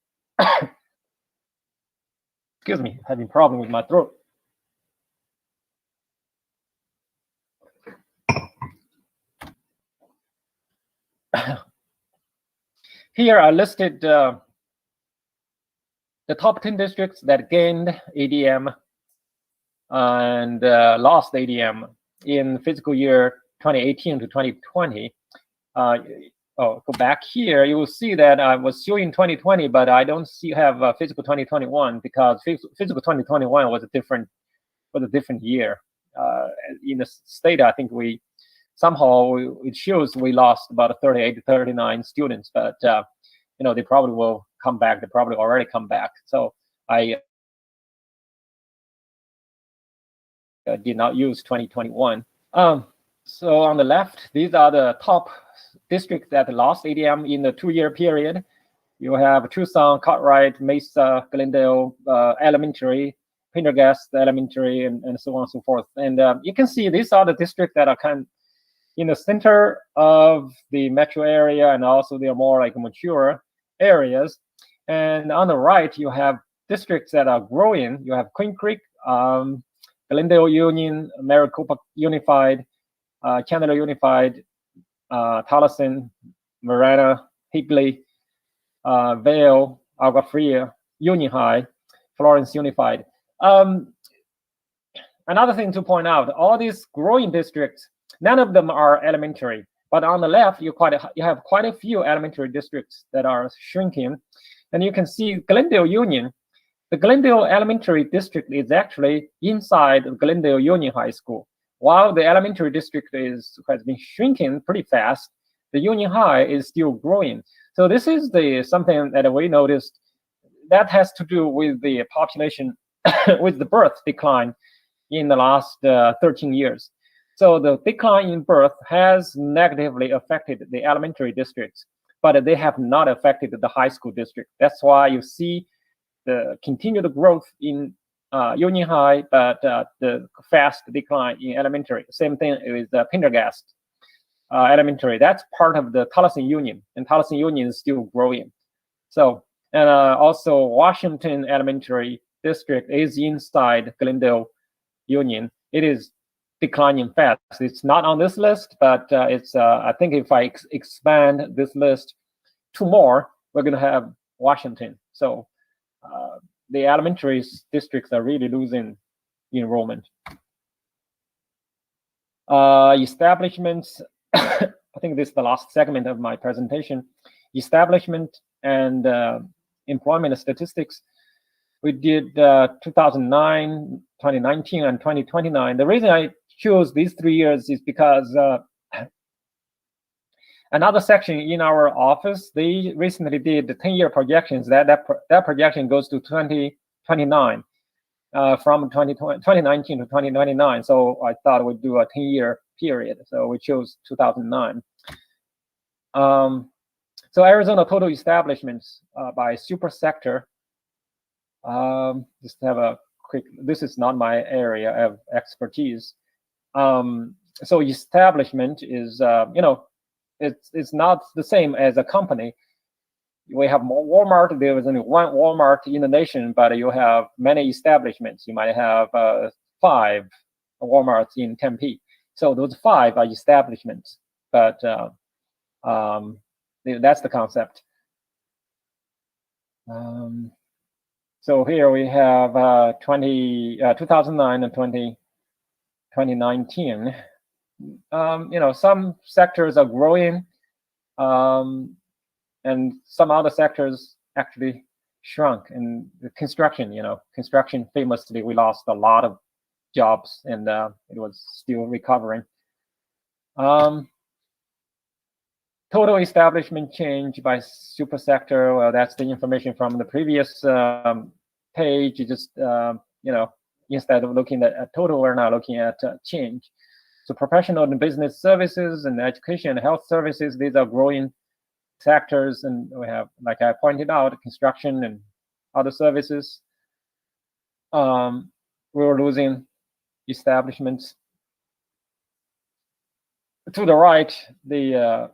Excuse me, having problem with my throat. Here I listed the top 10 districts that gained ADM and lost ADM in fiscal year 2018 to 2020. Go back here, you will see that I was showing 2020, but I don't have fiscal 2021 because fiscal 2021 was a different year. In the state, I think it shows we lost about 38 to 39 students, but they probably will come back. They probably already come back. So I did not use 2021. So on the left, these are the top districts that lost ADM in the 2-year period. You have Tucson, Cartwright, Mesa, Glendale Elementary, Pendergast Elementary, and so on and so forth. And you can see these are the districts that are kind of in the center of the metro area, and also they are more like mature areas. And on the right, you have districts that are growing. You have Queen Creek, Glendale Union, Maricopa Unified, Chandler Unified, Tolleson, Marana, Higley, Vail, Agua Fria, Union High, Florence Unified. Another thing to point out, all these growing districts, none of them are elementary, but on the left, you have quite a few elementary districts that are shrinking. And you can see Glendale Union. The Glendale Elementary District is actually inside Glendale Union High School. While the elementary district has been shrinking pretty fast, the Union High is still growing. So this is something that we noticed that has to do with the population, with the birth decline in the last 13 years. So the decline in birth has negatively affected the elementary districts, but they have not affected the high school district. That's why you see the continued growth in Union High, but the fast decline in elementary. Same thing with Pendergast Elementary. That's part of the Tolleson Union, and Tolleson Union is still growing. So, and also Washington Elementary District is inside Glendale Union. It is declining fast. It's not on this list, but it's. I think if I expand this list 2 more, we're going to have Washington. So the elementary districts are really losing enrollment. Establishments. I think this is the last segment of my presentation. Establishment and employment statistics. We did 2009, 2019, and 2029. The reason I chose these 3 years is because another section in our office, they recently did the 10-year projections. That projection goes to 2029, from 2019 to 2029. So I thought we'd do a 10-year period. So we chose 2009. So Arizona total establishments by super sector. Just have a quick. This is not my area of expertise. So establishment is, it's not the same as a company. We have more Walmart. There is only one Walmart in the nation, but you have many establishments. You might have 5 Walmarts in Tempe. So those 5 are establishments, but that's the concept. So here we have 2009 and 2019. Some sectors are growing, and some other sectors actually shrunk. And the construction, construction famously, we lost a lot of jobs, and it was still recovering. Total establishment change by super sector. Well, that's the information from the previous page. You just instead of looking at total, we're now looking at change. So professional and business services and education and health services, these are growing sectors, and we have, like I pointed out, construction and other services. We were losing establishments. To the right, the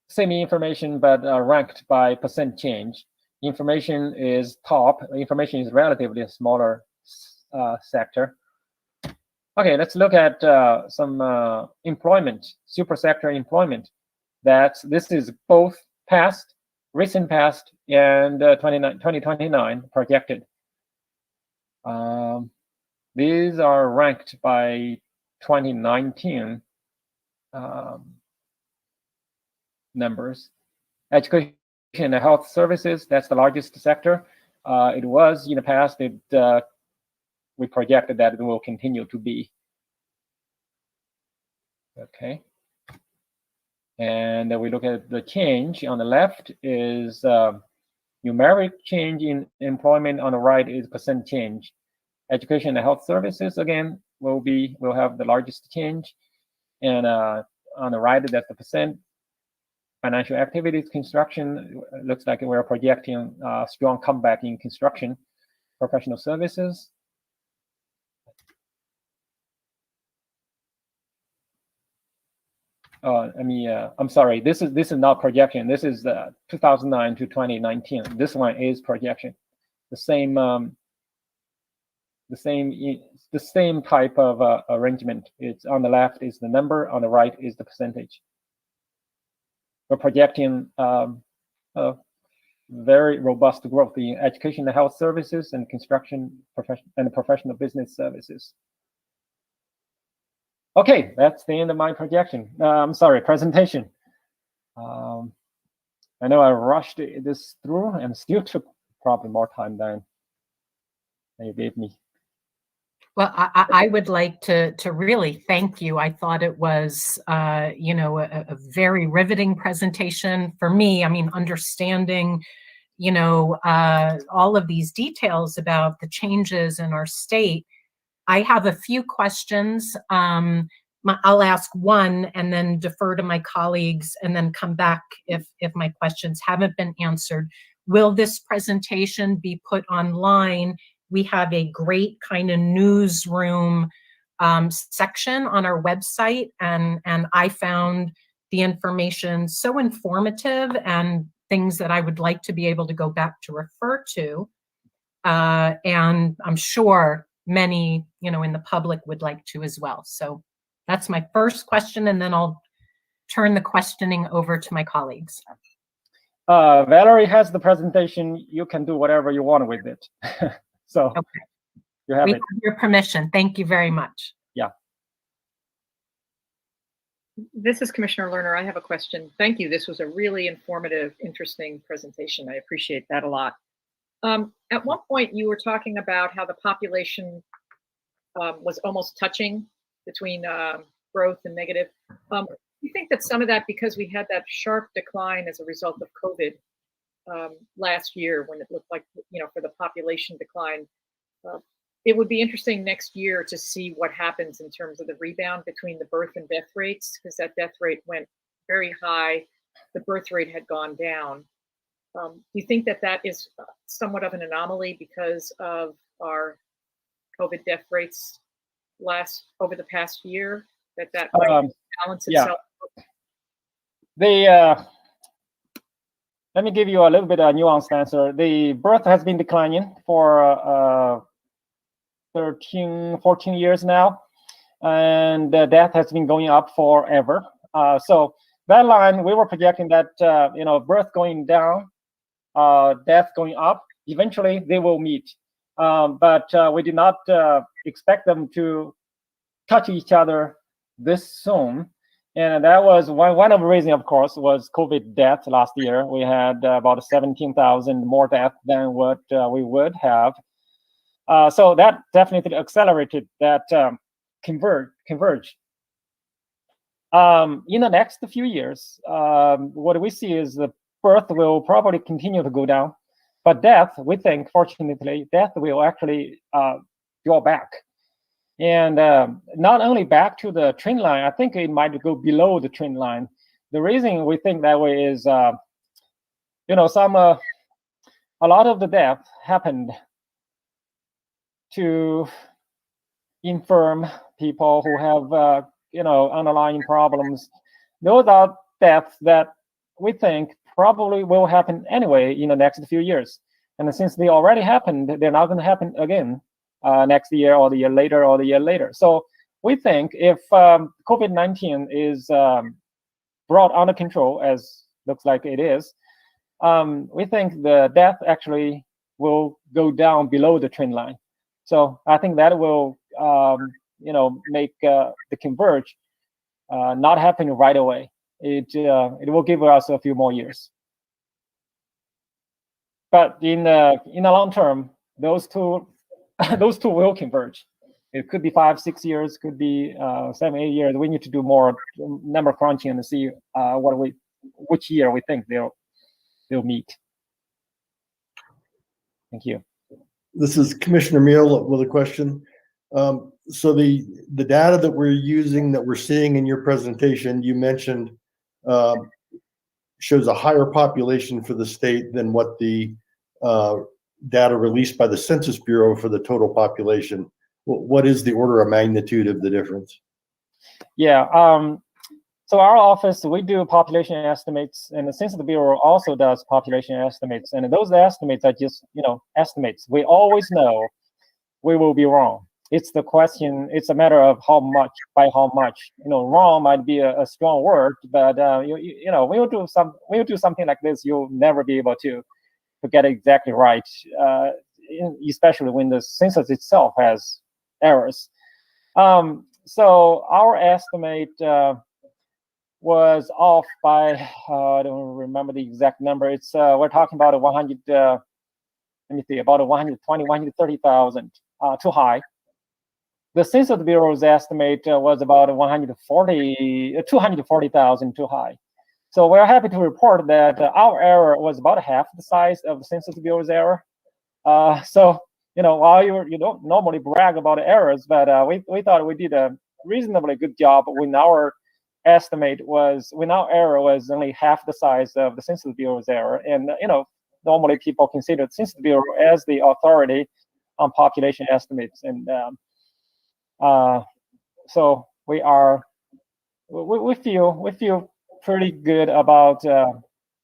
same information, but ranked by percent change. Information is top. Information is relatively a smaller sector. Okay, let's look at some employment, super sector employment. This is both past, recent past, and 2029 projected. These are ranked by 2019 numbers. Education and health services, that's the largest sector. It was in the past, we projected that it will continue to be. Okay. And we look at the change. On the left is numeric change in employment. On the right is percent change. Education and health services, again, will have the largest change. And on the right, that's the percent. Financial activities, construction, looks like we're projecting a strong comeback in construction. Professional services. I'm sorry, this is not projection. This is 2009 to 2019. This one is projection. The same type of arrangement. It's on the left is the number, on the right is the percentage. We're projecting very robust growth in education and health services and construction and professional business services. Okay, that's the end of my projection. I'm sorry, presentation. I know I rushed this through and still took probably more time than you gave me. Well, I would like to really thank you. I thought it was, a very riveting presentation for me. I mean, understanding, all of these details about the changes in our state. I have a few questions. I'll ask one and then defer to my colleagues and then come back if my questions haven't been answered. Will this presentation be put online? We have a great kind of newsroom section on our website, and I found the information so informative and things that I would like to be able to go back to refer to. And I'm sure many, in the public would like to as well. So that's my first question, and then I'll turn the questioning over to my colleagues. Valerie has the presentation. You can do whatever you want with it. So okay. You have we it. have your permission. Thank you very much. Yeah. This is Commissioner Lerner. I have a question. Thank you. This was a really informative, interesting presentation. I appreciate that a lot. At one point, you were talking about how the population was almost touching between growth and negative. Do you think that some of that, because we had that sharp decline as a result of COVID last year, when it looked like, for the population decline, it would be interesting next year to see what happens in terms of the rebound between the birth and death rates, because that death rate went very high. The birth rate had gone down. Do you think that is somewhat of an anomaly because of our COVID death rates over the past year, that might balance itself? Yeah. Let me give you a little bit of a nuanced answer. The birth has been declining for 13, 14 years now, and the death has been going up forever. So that line, we were projecting that, birth going down, death going up, eventually they will meet. But we did not expect them to touch each other this soon. And that was one of the reasons, of course, was COVID death last year. We had about 17,000 more deaths than what we would have. So that definitely accelerated that converge. In the next few years, what we see is the birth will probably continue to go down, but death, we think, fortunately, death will actually go back. And not only back to the trend line, I think it might go below the trend line. The reason we think that way is, a lot of the death happened to infirm people who have, underlying problems. Those are deaths that we think probably will happen anyway in the next few years. And since they already happened, they're not going to happen again next year or the year later or the year later. So we think if COVID-19 is brought under control, as looks like it is, we think the death actually will go down below the trend line. So I think that will, make the converge not happen right away. It will give us a few more years. But in the long term, those two will converge. It could be 5-6 years, could be 7-8 years. We need to do more number crunching and see which year we think they'll meet. Thank you. This is Commissioner Meal with a question. So the data that we're using, that we're seeing in your presentation, you mentioned shows a higher population for the state than what the data released by the Census Bureau for the total population. What is the order of magnitude of the difference? Yeah. So our office, we do population estimates, and the Census Bureau also does population estimates. And those estimates are just, estimates. We always know we will be wrong. It's the question. It's a matter of how much, by how much. Wrong might be a strong word, but we'll do something like this. You'll never be able to get it exactly right, especially when the census itself has errors. So our estimate was off by I don't remember the exact number. It's we're talking about 130,000 too high. The Census Bureau's estimate was about 240,000 too high. So we're happy to report that our error was about half the size of the Census Bureau's error. So while you don't normally brag about errors, but we thought we did a reasonably good job when our error was only half the size of the Census Bureau's error. And normally people consider the Census Bureau as the authority on population estimates, and so we feel pretty good about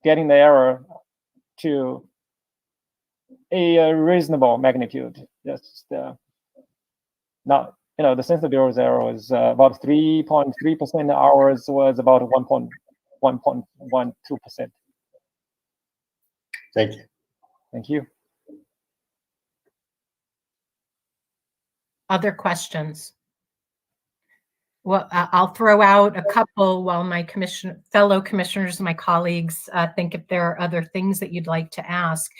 getting the error to a reasonable magnitude. Just not, the Census Bureau's error was about 3.3%. Ours was about 1.12%. Thank you. Thank you. Other questions? Well, I'll throw out a couple while my fellow commissioners, my colleagues, think if there are other things that you'd like to ask.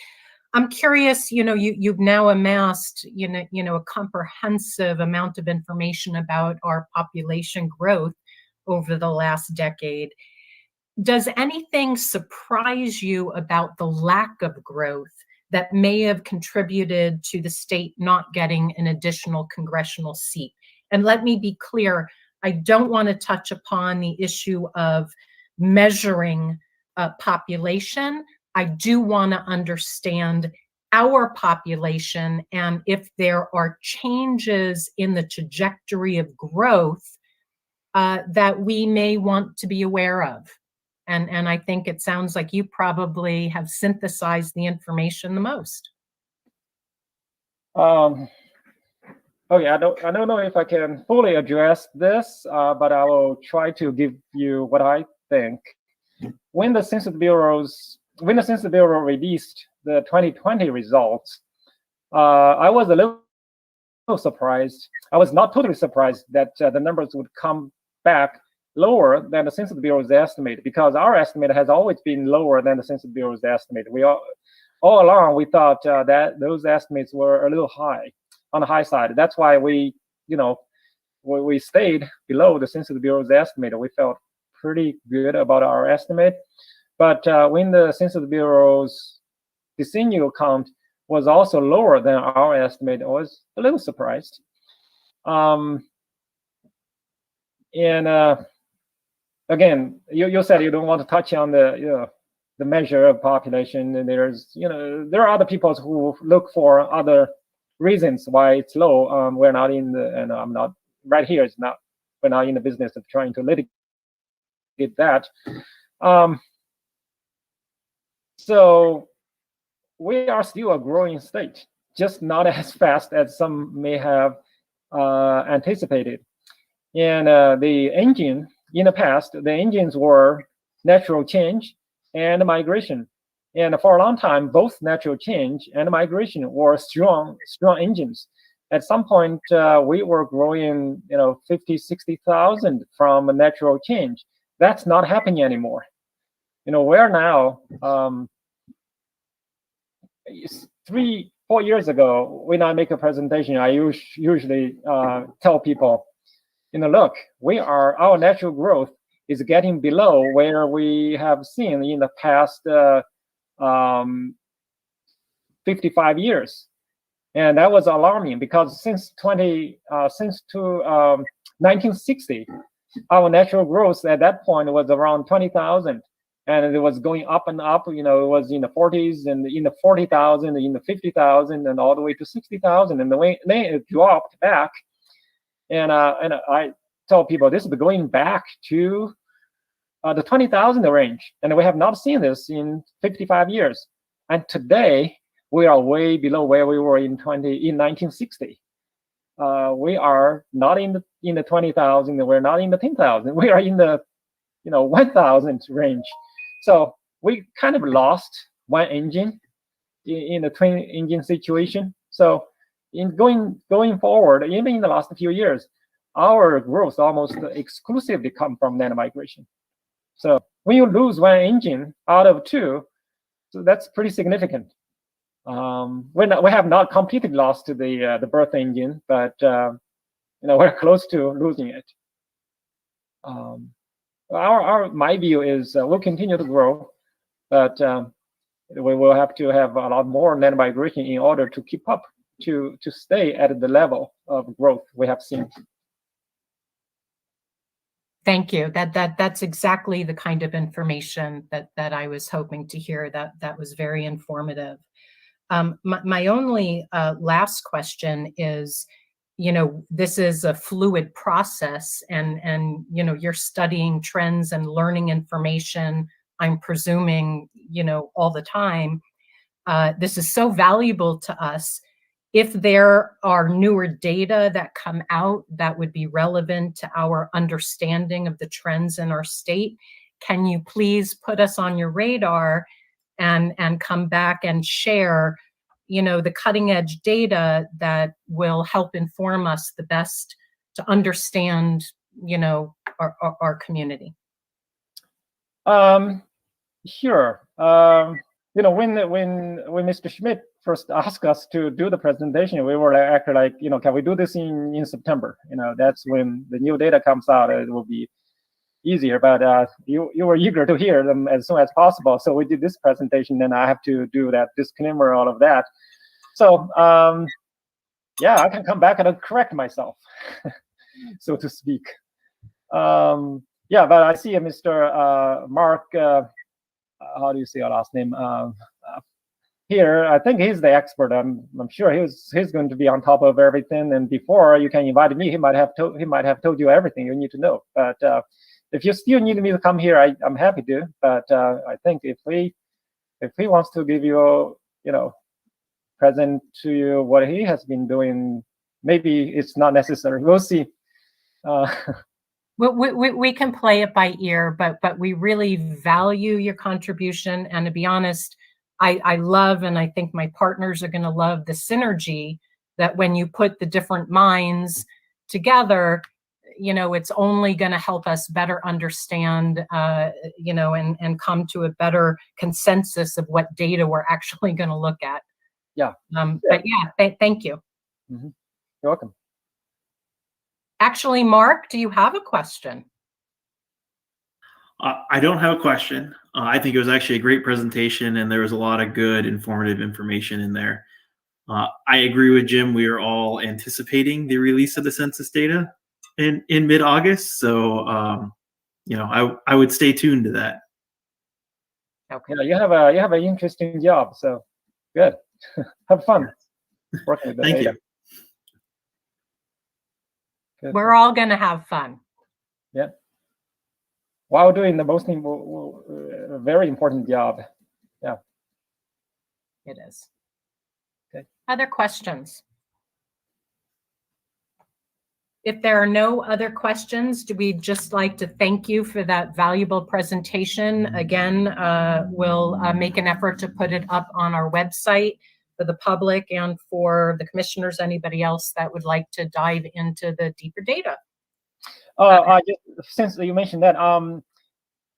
I'm curious, you've now amassed, a comprehensive amount of information about our population growth over the last decade. Does anything surprise you about the lack of growth that may have contributed to the state not getting an additional congressional seat? And let me be clear, I don't want to touch upon the issue of measuring population. I do want to understand our population and if there are changes in the trajectory of growth that we may want to be aware of. And I think it sounds like you probably have synthesized the information the most. Okay, I don't know if I can fully address this, but I will try to give you what I think. When the Census Bureau released the 2020 results, I was a little surprised. I was not totally surprised that the numbers would come back lower than the Census Bureau's estimate, because our estimate has always been lower than the Census Bureau's estimate. All along we thought that those estimates were a little high. on the high side. That's why we stayed below the Census Bureau's estimate. We felt pretty good about our estimate. But when the Census Bureau's decennial count was also lower than our estimate, I was a little surprised. Again, you said you don't want to touch on the measure of population, and there are other people who look for other reasons why it's low. We're not in the, and I'm not right here. We're not in the business of trying to litigate that. So we are still a growing state, just not as fast as some may have anticipated. And the engine in the past, the engines were natural change and migration. And for a long time, both natural change and migration were strong engines. At some point, we were growing, 50, 60,000 from natural change. That's not happening anymore. We're now 3-4 years ago, when I make a presentation, I usually tell people, look, our natural growth is getting below where we have seen in the past 55 years. And that was alarming because since 1960, our natural growth at that point was around 20,000. And it was going up and up, it was in the 40s and in the 40,000, in the 50,000, and all the way to 60,000. And then it dropped back. And I tell people this is going back to the 20,000 range. And we have not seen this in 55 years. And today, we are way below where we were in 1960. We are not in the 20,000, we're not in the 10,000. We are in the 1,000 range. So we kind of lost one engine in the twin engine situation. So in going forward, even in the last few years, our growth almost exclusively come from net migration. So when you lose one engine out of two, so that's pretty significant. We have not completely lost the birth engine, but we're close to losing it. My view is we'll continue to grow, but we will have to have a lot more net migration in order to keep up, to stay at the level of growth we have seen. Thank you. That's exactly the kind of information that I was hoping to hear. That was very informative. My only last question is, this is a fluid process, and you're studying trends and learning information, I'm presuming, all the time. This is so valuable to us. If there are newer data that come out that would be relevant to our understanding of the trends in our state, can you please put us on your radar and come back and share the cutting edge data that will help inform us the best to understand, our community? Sure. When Mr. Schmidt first asked us to do the presentation, we were actually like, can we do this in September? That's when the new data comes out. It will be easier, but you were eager to hear them as soon as possible. So we did this presentation, and I have to do that disclaimer, all of that. So yeah, I can come back and correct myself, so to speak. Yeah, but I see Mr. Mark, how do you say your last name? Here, I think he's the expert. I'm sure he's going to be on top of everything. And before you can invite me, he might have told you everything you need to know. But if you still need me to come here, I'm happy to. But I think if he wants to give you, present to you what he has been doing, maybe it's not necessary. We'll see. We can play it by ear, but we really value your contribution. And to be honest, I love, and I think my partners are going to love, the synergy that when you put the different minds together, it's only going to help us better understand, and come to a better consensus of what data we're actually going to look at. Yeah. But yeah, thank you. You're welcome. Actually, Mark, do you have a question? I don't have a question. I think it was actually a great presentation, and there was a lot of good, informative information in there. I agree with Jim. We are all anticipating the release of the census data in mid-August. So, I would stay tuned to that. Okay. Yeah, you have an interesting job, so good. Have fun working with the Thank data. you. Good. We're all going to have fun. Yeah. While doing the most very important job. Yeah. It is. Okay. Other questions? If there are no other questions, do we just like to thank you for that valuable presentation? Again, we'll make an effort to put it up on our website for the public and for the commissioners, anybody else that would like to dive into the deeper data. Since you mentioned that,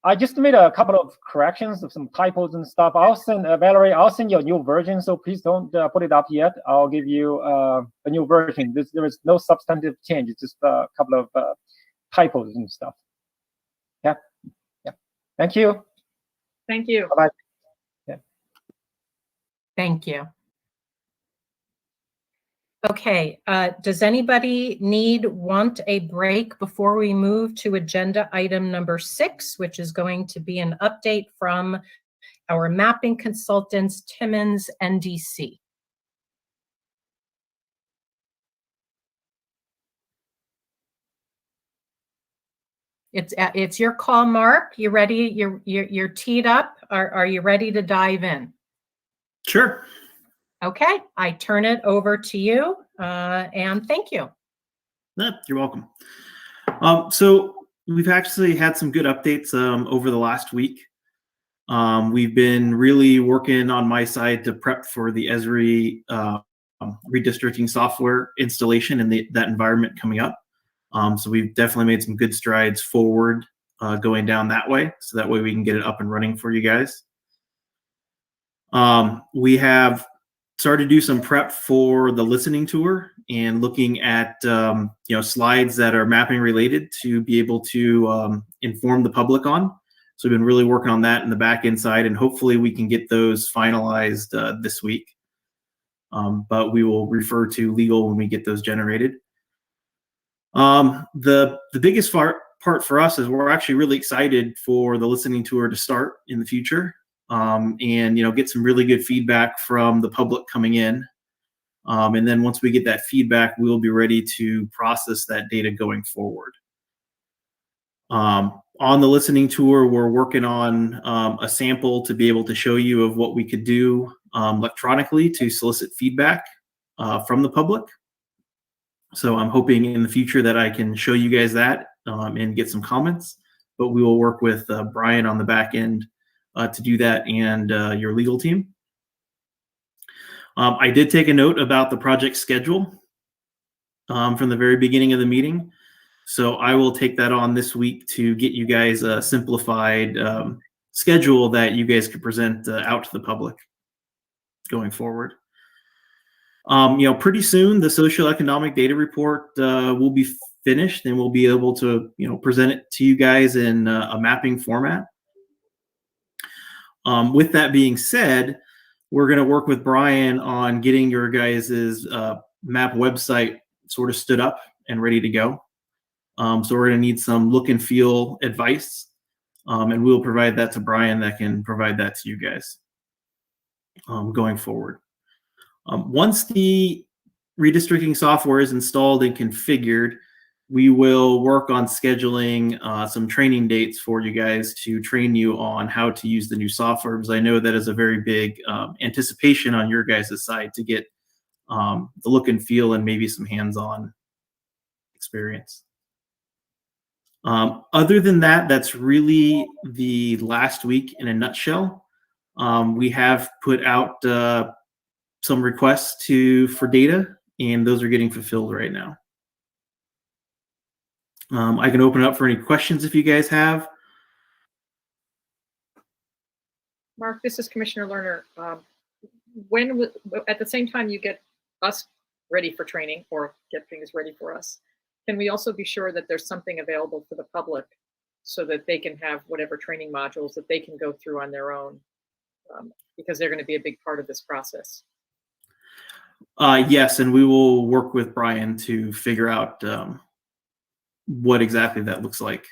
I just made a couple of corrections of some typos and stuff. I'll send Valerie. I'll send you a new version, so please don't put it up yet. I'll give you a new version. There is no substantive change. It's just a couple of typos and stuff. Yeah. Thank you. Thank you. Bye-bye. Yeah. Thank you. Okay, does anybody want a break before we move to agenda item number 6, which is going to be an update from our mapping consultants, Timmons NDC? It's your call, Mark. You ready? You're teed up. Are you ready to dive in? Sure. Okay, I turn it over to you, and thank you. You're welcome. So we've actually had some good updates over the last week. We've been really working on my side to prep for the Esri redistricting software installation and that environment coming up. So we've definitely made some good strides forward going down that way, so that way we can get it up and running for you guys. We have started to do some prep for the listening tour and looking at slides that are mapping related to be able to inform the public on. So we've been really working on that in the back end side, and hopefully we can get those finalized this week. But we will refer to legal when we get those generated. The biggest part for us is we're actually really excited for the listening tour to start in the future. And get some really good feedback from the public coming in. And then once we get that feedback, we'll be ready to process that data going forward. On the listening tour, we're working on a sample to be able to show you of what we could do electronically to solicit feedback from the public. So I'm hoping in the future that I can show you guys that and get some comments, but we will work with Brian on the back end to do that, and your legal team. I did take a note about the project schedule from the very beginning of the meeting. So I will take that on this week to get you guys a simplified schedule that you guys could present out to the public going forward. Pretty soon the socioeconomic data report will be finished, and we'll be able to, present it to you guys in a mapping format. With that being said, we're going to work with Brian on getting your guys' map website sort of stood up and ready to go. So we're going to need some look and feel advice, and we'll provide that to Brian that can provide that to you guys going forward. Once the redistricting software is installed and configured, we will work on scheduling some training dates for you guys to train you on how to use the new software, because I know that is a very big anticipation on your guys' side to get the look and feel and maybe some hands-on experience. Other than that, that's really the last week in a nutshell. We have put out some requests for data, and those are getting fulfilled right now. I can open it up for any questions if you guys have. Mark, this is Commissioner Lerner. When, at the same time you get us ready for training or get things ready for us, can we also be sure that there's something available for the public so that they can have whatever training modules that they can go through on their own, because they're going to be a big part of this process? Yes, and we will work with Brian to figure out what exactly that looks like.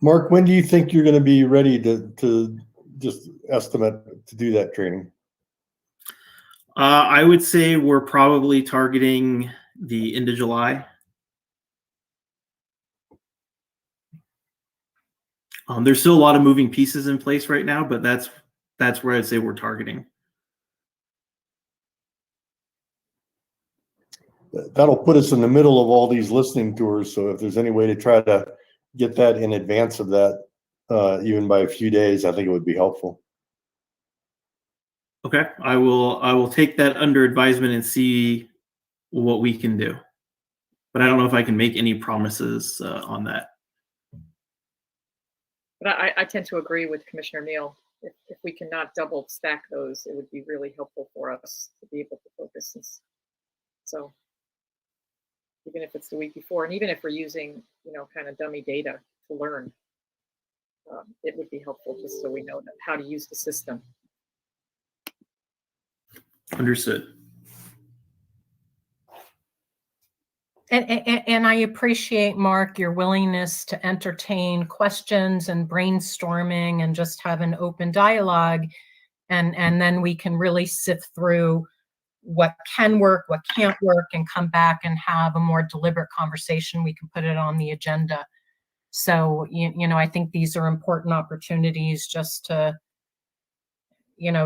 Mark, when do you think you're going to be ready to just estimate to do that training? I would say we're probably targeting the end of July. There's still a lot of moving pieces in place right now, but that's where I'd say we're targeting. That'll put us in the middle of all these listening tours. So if there's any way to try to get that in advance of that, even by a few days, I think it would be helpful. Okay, I will take that under advisement and see what we can do. But I don't know if I can make any promises on that. But I tend to agree with Commissioner Neal. If we cannot double stack those, it would be really helpful for us to be able to focus. So even if it's the week before, and even if we're using, kind of dummy data to learn, it would be helpful just so we know how to use the system. Understood. And I appreciate, Mark, your willingness to entertain questions and brainstorming and just have an open dialogue. And then we can really sift through what can work, what can't work, and come back and have a more deliberate conversation. We can put it on the agenda. So, I think these are important opportunities just to,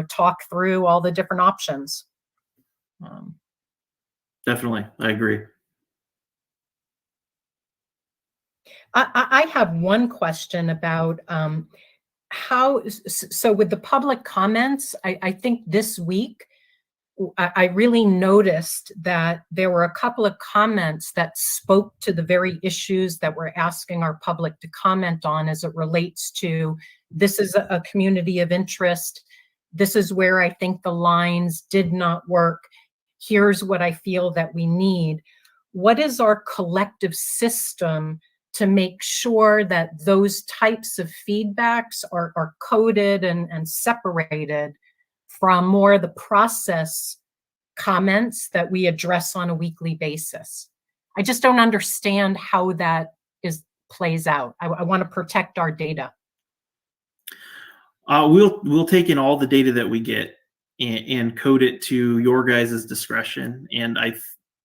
talk through all the different options. Definitely, I agree. I have one question about so with the public comments, I think this week, I really noticed that there were a couple of comments that spoke to the very issues that we're asking our public to comment on as it relates to, this is a community of interest. This is where I think the lines did not work. Here's what I feel that we need. What is our collective system to make sure that those types of feedbacks are coded and separated from more of the process comments that we address on a weekly basis? I just don't understand how that plays out. I want to protect our data. We'll take in all the data that we get and code it to your guys' discretion. And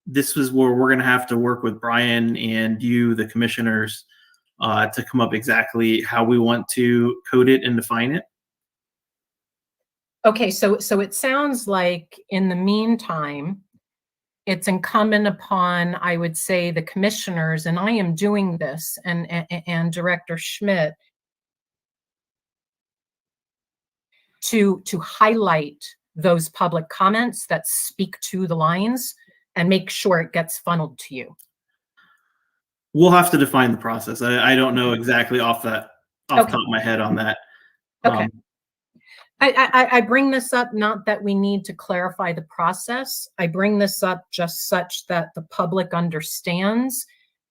this is where we're going to have to work with Brian and you, the commissioners, to come up exactly how we want to code it and define it. Okay, so it sounds like in the meantime, it's incumbent upon, I would say, the commissioners, and I am doing this, and Director Schmidt, to highlight those public comments that speak to the lines and make sure it gets funneled to you. We'll have to define the process. I don't know exactly off the top of my head on that. Okay. I bring this up not that we need to clarify the process. I bring this up just such that the public understands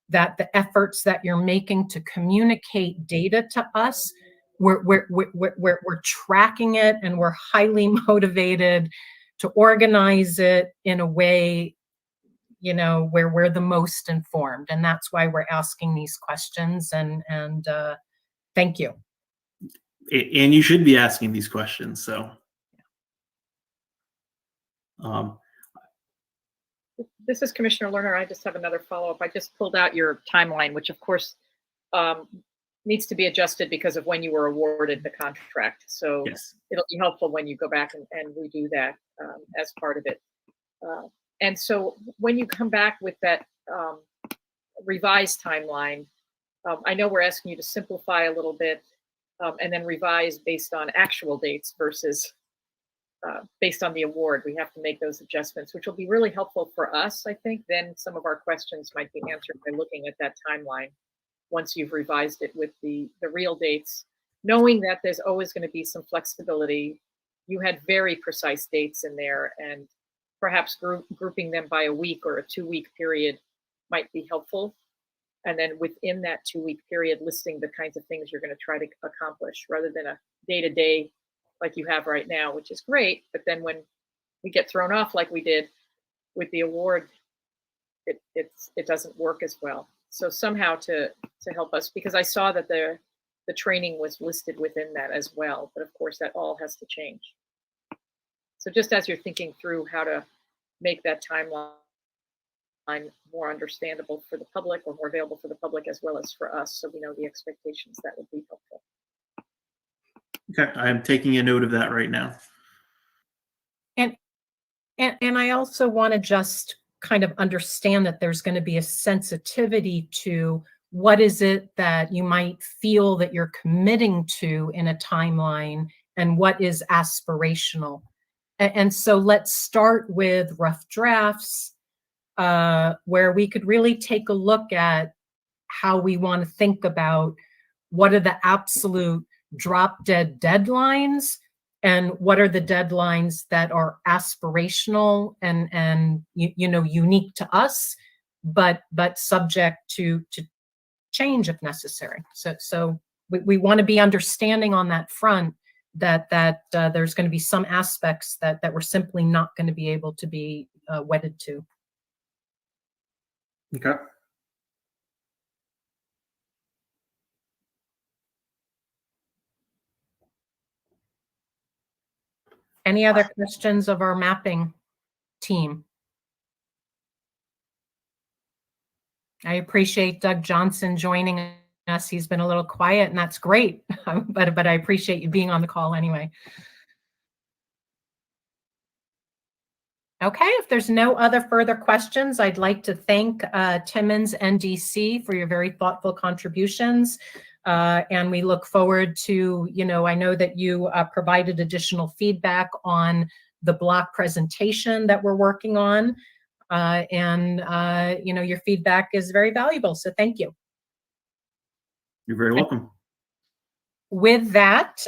that the efforts that you're making to communicate data to us, we're tracking it, and we're highly motivated to organize it in a way, where we're the most informed. And that's why we're asking these questions. And thank you. And you should be asking these questions. So, this is Commissioner Lerner. I just have another follow-up. I just pulled out your timeline, which of course needs to be adjusted because of when you were awarded the contract. So yes, it'll be helpful when you go back and redo that as part of it. And so when you come back with that revised timeline, I know we're asking you to simplify a little bit and then revise based on actual dates versus based on the award. We have to make those adjustments, which will be really helpful for us, I think. Then some of our questions might be answered by looking at that timeline. once you've revised it with the real dates, knowing that there's always going to be some flexibility. You had very precise dates in there, and perhaps grouping them by a week or a 2-week period might be helpful. And then within that 2-week period, listing the kinds of things you're going to try to accomplish rather than a day-to-day like you have right now, which is great. But then when we get thrown off like we did with the award, it doesn't work as well. So somehow to help us, because I saw that the training was listed within that as well, but of course that all has to change. So just as you're thinking through how to make that timeline more understandable for the public or more available for the public as well as for us, so we know the expectations, that would be helpful. Okay, I'm taking a note of that right now. And I also want to just kind of understand that there's going to be a sensitivity to what is it that you might feel that you're committing to in a timeline and what is aspirational. And so let's start with rough drafts, where we could really take a look at how we want to think about what are the absolute drop dead deadlines and what are the deadlines that are aspirational and unique to us, but subject to change if necessary. So we want to be understanding on that front that there's going to be some aspects that we're simply not going to be able to be wedded to. Okay. Any other questions of our mapping team? I appreciate Doug Johnson joining us. He's been a little quiet, and that's great, but I appreciate you being on the call anyway. Okay, if there's no other further questions, I'd like to thank Timmins NDC for your very thoughtful contributions. And we look forward to, I know that you provided additional feedback on the block presentation that we're working on. Your feedback is very valuable, so thank you. You're very welcome. With that,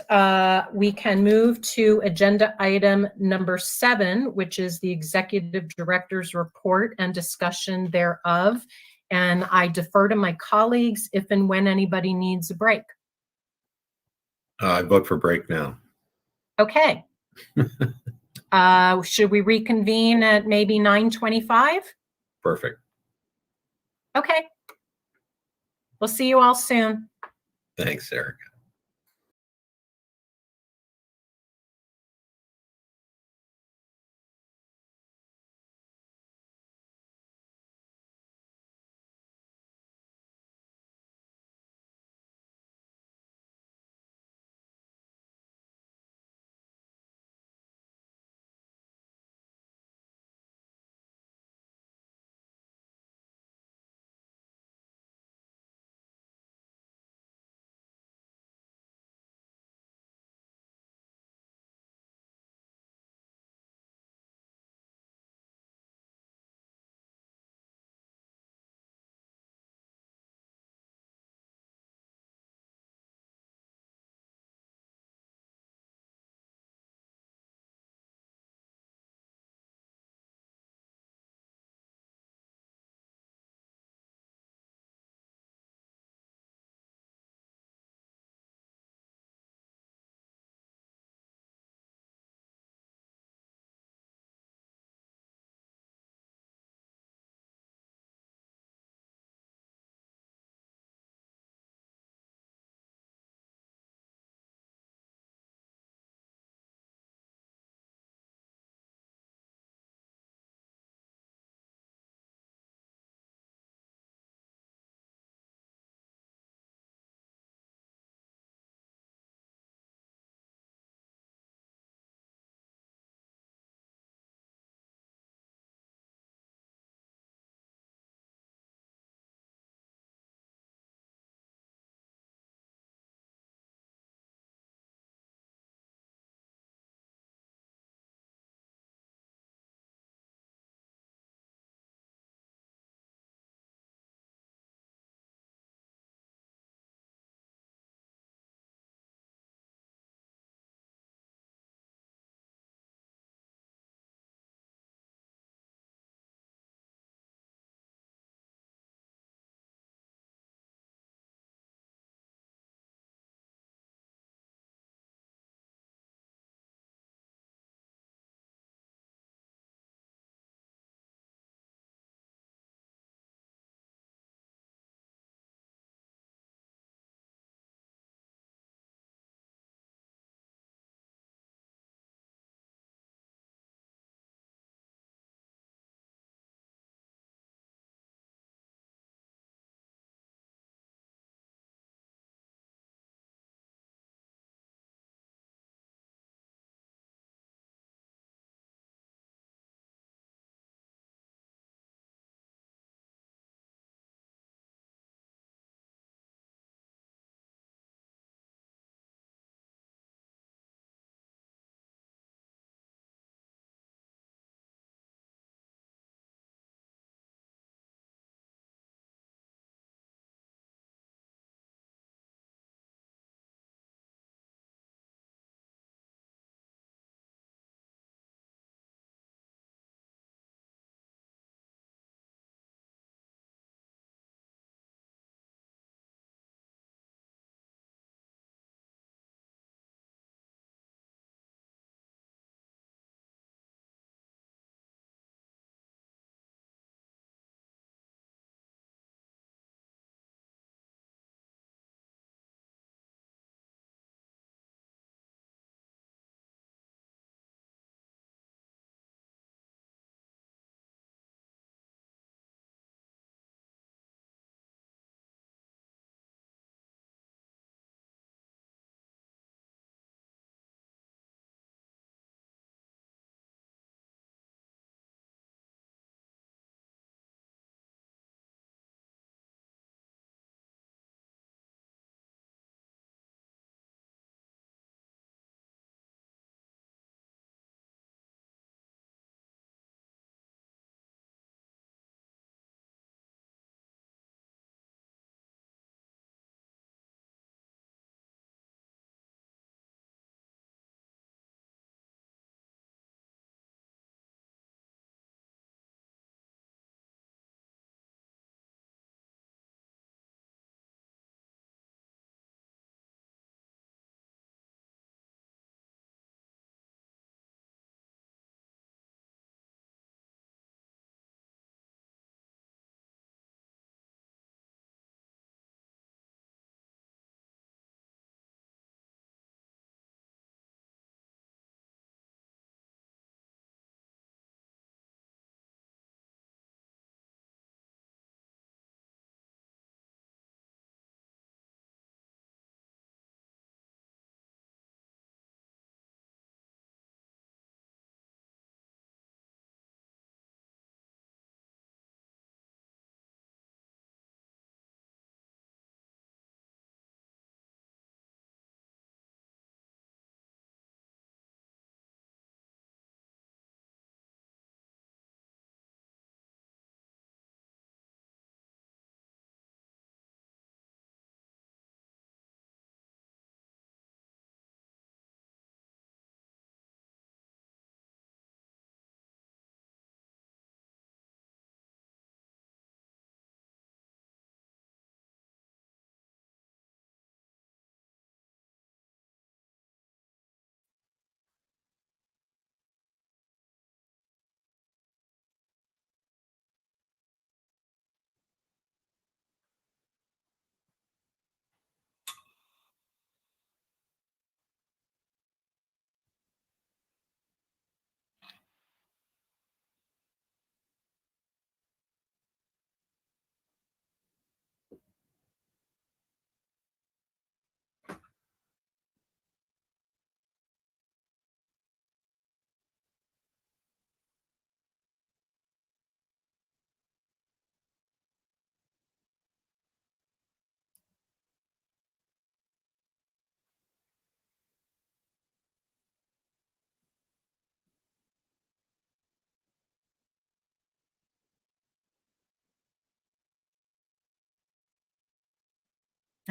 we can move to agenda item number 7, which is the executive director's report and discussion thereof. And I defer to my colleagues if and when anybody needs a break. I vote for break now. Okay. Should we reconvene at maybe 9:25? Perfect. Okay. We'll see you all soon. Thanks, Eric.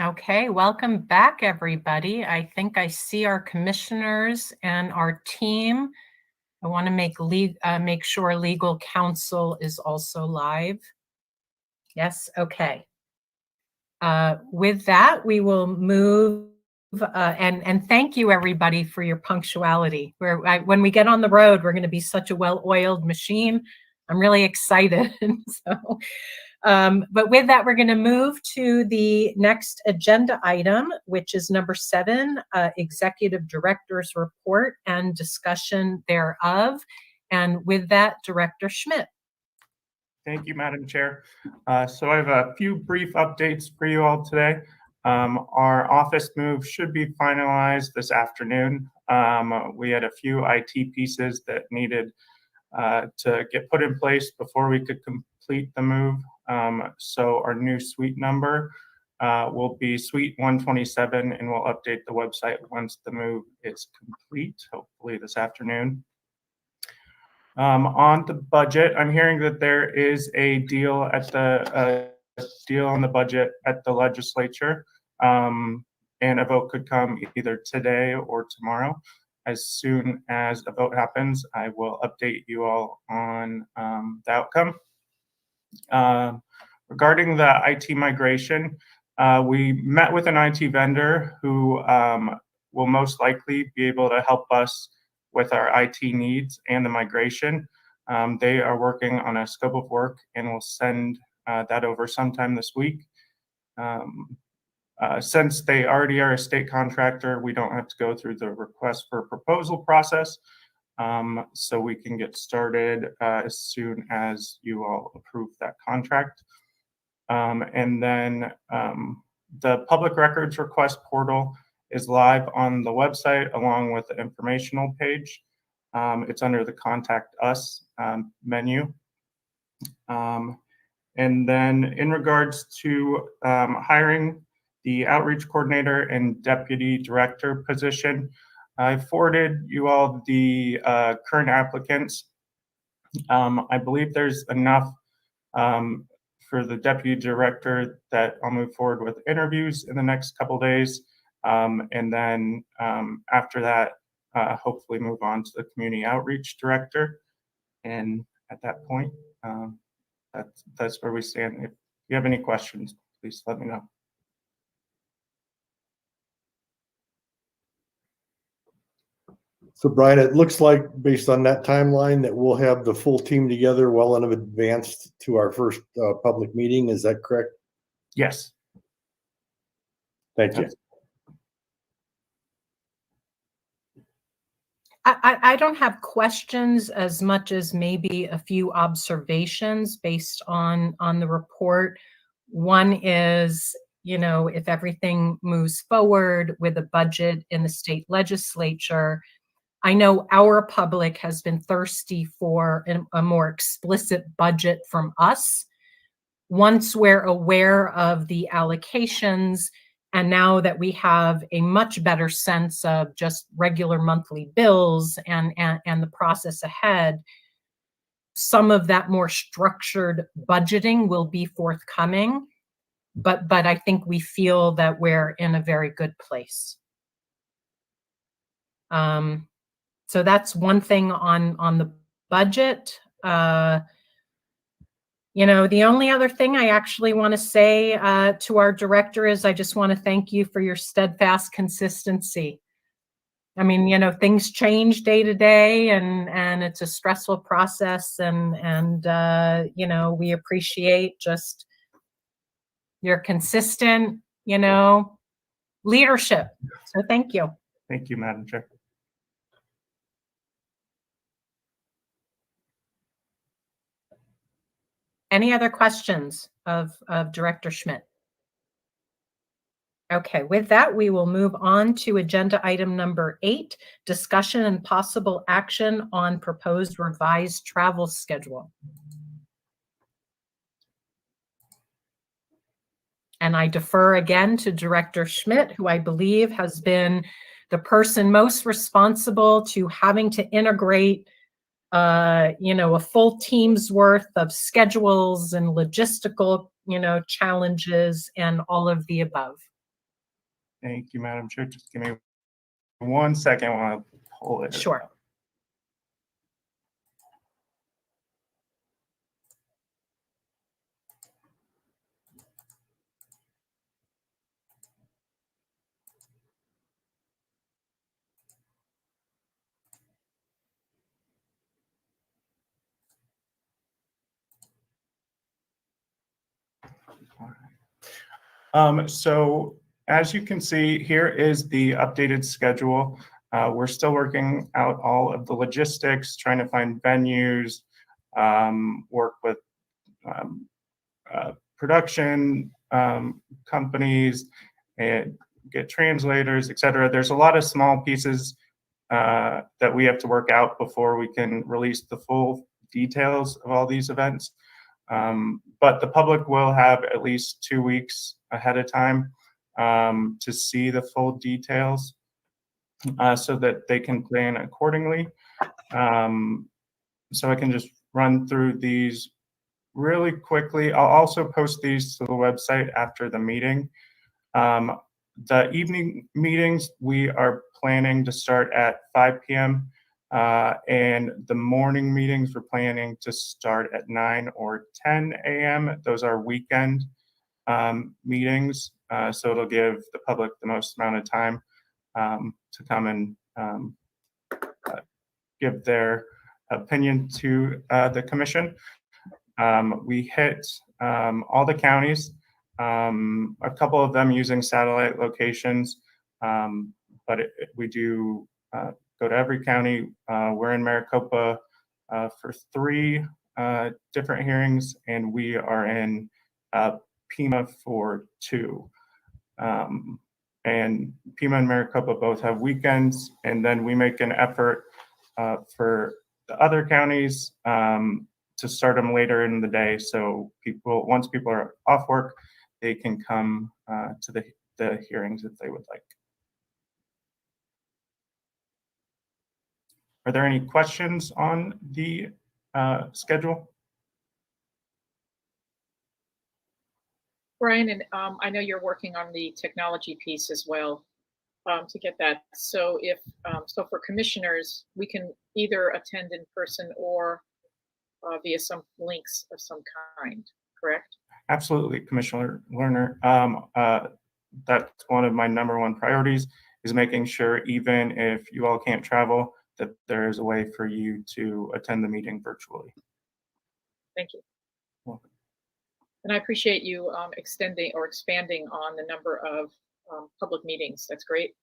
Okay, welcome back, everybody. I think I see our commissioners and our team. I want to make sure legal counsel is also live. Yes, okay. With that, we will move, and thank you, everybody, for your punctuality. When we get on the road, we're going to be such a well-oiled machine. I'm really excited. So, but with that, we're going to move to the next agenda item, which is number 7, Executive Director's Report and discussion thereof. And with that, Director Schmidt. Thank you, Madam Chair. So I have a few brief updates for you all today. Our office move should be finalized this afternoon. We had a few IT pieces that needed to get put in place before we could complete the move. So our new suite number will be Suite 127, and we'll update the website once the move is complete, hopefully this afternoon. On the budget, I'm hearing that there is a deal at the deal on the budget at the legislature, and a vote could come either today or tomorrow. As soon as a vote happens, I will update you all on the outcome. Regarding the IT migration, we met with an IT vendor who will most likely be able to help us with our IT needs and the migration. They are working on a scope of work and will send that over sometime this week. Since they already are a state contractor, we don't have to go through the request for proposal process. So we can get started as soon as you all approve that contract. And then the public records request portal is live on the website along with the informational page. It's under the Contact Us menu. And then in regards to hiring the outreach coordinator and deputy director position, I forwarded you all the current applicants. I believe there's enough for the deputy director that I'll move forward with interviews in the next couple days. And then after that, hopefully move on to the community outreach director. And at that point, that's where we stand. If you have any questions, please let me know. So Brian, it looks like based on that timeline that we'll have the full team together well in advance to our first public meeting. Is that correct? Yes. Thank you. I don't have questions as much as maybe a few observations based on the report. One is, you know, if everything moves forward with a budget in the state legislature, I know our public has been thirsty for a more explicit budget from us. Once we're aware of the allocations, and now that we have a much better sense of just regular monthly bills and the process ahead, some of that more structured budgeting will be forthcoming. But I think we feel that we're in a very good place. So that's one thing on the budget. You know, the only other thing I actually want to say to our director is I just want to thank you for your steadfast consistency. I mean, you know, things change day to day, and it's a stressful process, and you know, we appreciate just your consistent, you know, leadership. So thank you. Thank you, Madam Chair. Any other questions of Director Schmidt? Okay, with that, we will move on to agenda item number 8, discussion and possible action on proposed revised travel schedule. And I defer again to Director Schmidt, who I believe has been the person most responsible to having to integrate you know, a full team's worth of schedules and logistical, you know, challenges and all of the above. Thank you, Madam Chair. Just give me 1 second while I pull it. Sure. So as you can see, here is the updated schedule. We're still working out all of the logistics, trying to find venues, work with production companies, and get translators, etc. There's a lot of small pieces that we have to work out before we can release the full details of all these events. But the public will have at least 2 weeks ahead of time to see the full details so that they can plan accordingly. So I can just run through these really quickly. I'll also post these to the website after the meeting. The evening meetings, we are planning to start at 5 p.m. And the morning meetings, we're planning to start at 9 or 10 a.m. Those are weekend meetings, so it'll give the public the most amount of time to come and give their opinion to the commission. We hit all the counties, a couple of them using satellite locations, but we do go to every county. We're in Maricopa for 3 different hearings, and we are in Pima for 2. And Pima and Maricopa both have weekends, and then we make an effort for the other counties to start them later in the day, so once people are off work, they can come to the hearings if they would like. Are there any questions on the schedule? Brian, and I know you're working on the technology piece as well to get that. So if so, for commissioners, we can either attend in person or via some links of some kind. Correct? Absolutely, Commissioner Lerner. That's one of my #1 priorities, is making sure even if you all can't travel, that there is a way for you to attend the meeting virtually. Thank you. Welcome. And I appreciate you extending or expanding on the number of public meetings. That's great.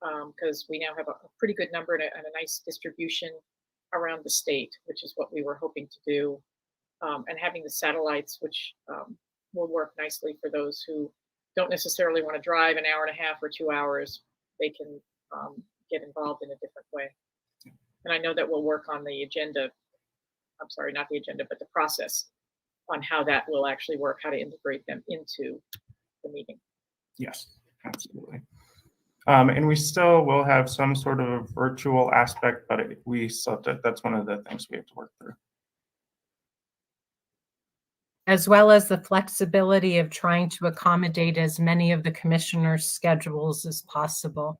Because we now have a pretty good number and a nice distribution around the state, which is what we were hoping to do. And having the satellites, which will work nicely for those who don't necessarily want to drive an hour and a half or 2 hours. They can get involved in a different way. And I know that we'll work on the agenda. I'm sorry, not the agenda, but the process on how that will actually work, how to integrate them into the meeting. Yes, absolutely. And we still will have some sort of virtual aspect, but that's one of the things we have to work through. As well as the flexibility of trying to accommodate as many of the commissioners' schedules as possible.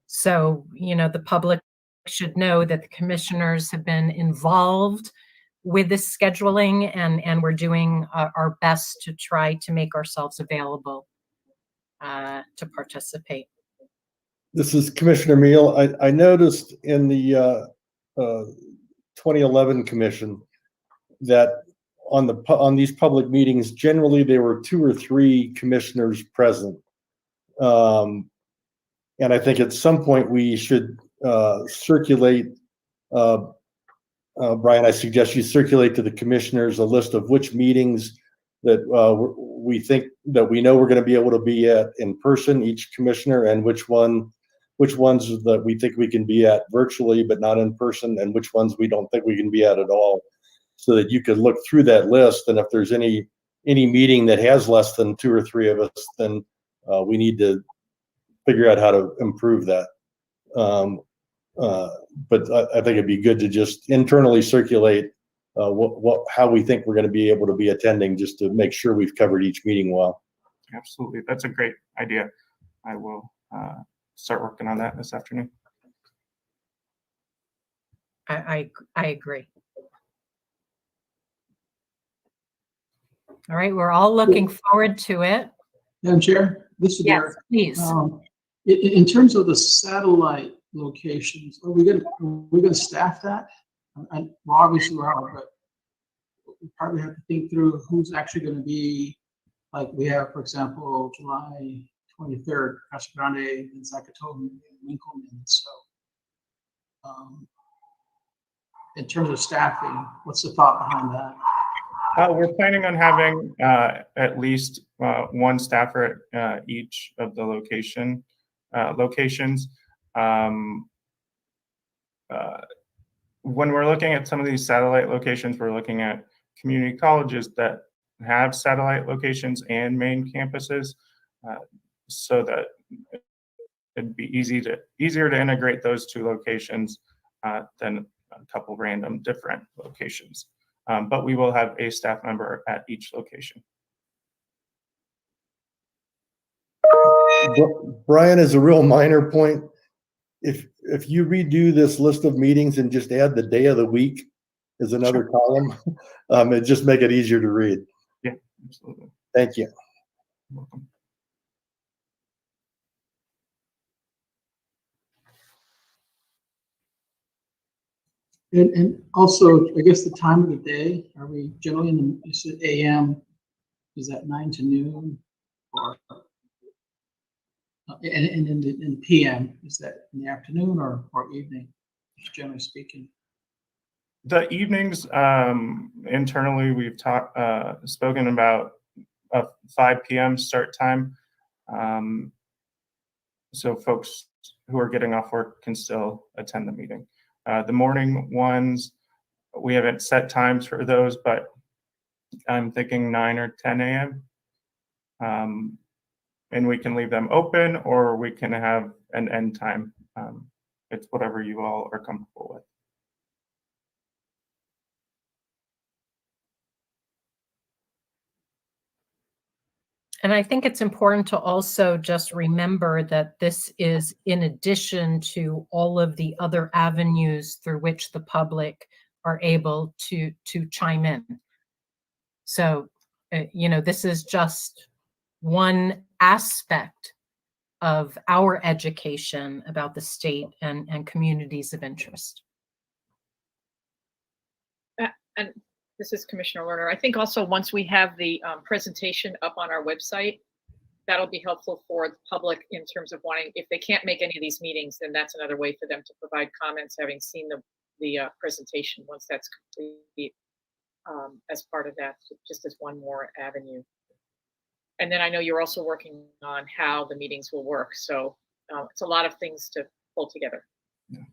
So, the public should know that the commissioners have been involved with this scheduling, and we're doing our best to try to make ourselves available to participate. This is Commissioner Meal. I noticed in the 2011 commission that on these public meetings, generally there were 2 or 3 commissioners present. And I think at some point we should circulate, Brian, I suggest you circulate to the commissioners a list of which meetings that we think that we know we're going to be able to be at in person, each commissioner, and which ones that we think we can be at virtually but not in person, and which ones we don't think we can be at all, so that you could look through that list. And if there's any meeting that has less than 2 or 3 of us, then we need to figure out how to improve that. But I think it'd be good to just internally circulate how we think we're going to be able to be attending, just to make sure we've covered each meeting well. Absolutely. That's a great idea. I will start working on that this afternoon. I agree. All right, we're all looking forward to it. Madam Chair, this is Yes, Derek. please. In terms of the satellite locations, are we gonna staff that? And well, obviously we are, but we probably have to think through who's actually gonna be, like we have, for example, July 23rd, Casa Grande, and Zacatone, and Lincoln, and so. In terms of staffing, what's the thought behind that? We're planning on having at least one staffer at each of the locations. When we're looking at some of these satellite locations, we're looking at community colleges that have satellite locations and main campuses, so that it'd be easier to integrate those two locations than a couple random different locations. But we will have a staff member at each location. Brian, is a real minor point. If you redo this list of meetings and just add the day of the week as another column, it just make it easier to read. Yeah, absolutely. Thank you. You're welcome. And also, I guess the time of the day, are we generally in the, is it AM? Is that 9 to noon? Or and in the PM, is that in the afternoon or evening, generally speaking? The evenings, internally, we've spoken about a 5 p.m. start time. So folks who are getting off work can still attend the meeting. The morning ones, we haven't set times for those, but I'm thinking 9 or 10 a.m. And we can leave them open, or we can have an end time. It's whatever you all are comfortable with. And I think it's important to also just remember that this is in addition to all of the other avenues through which the public are able to chime in. So, this is just one aspect of our education about the state and communities of interest. And this is Commissioner Lerner. I think also once we have the presentation up on our website, that'll be helpful for the public in terms of wanting, if they can't make any of these meetings, then that's another way for them to provide comments, having seen the presentation once that's complete, as part of that, just as one more avenue. And then I know you're also working on how the meetings will work. So it's a lot of things to pull together. Yeah.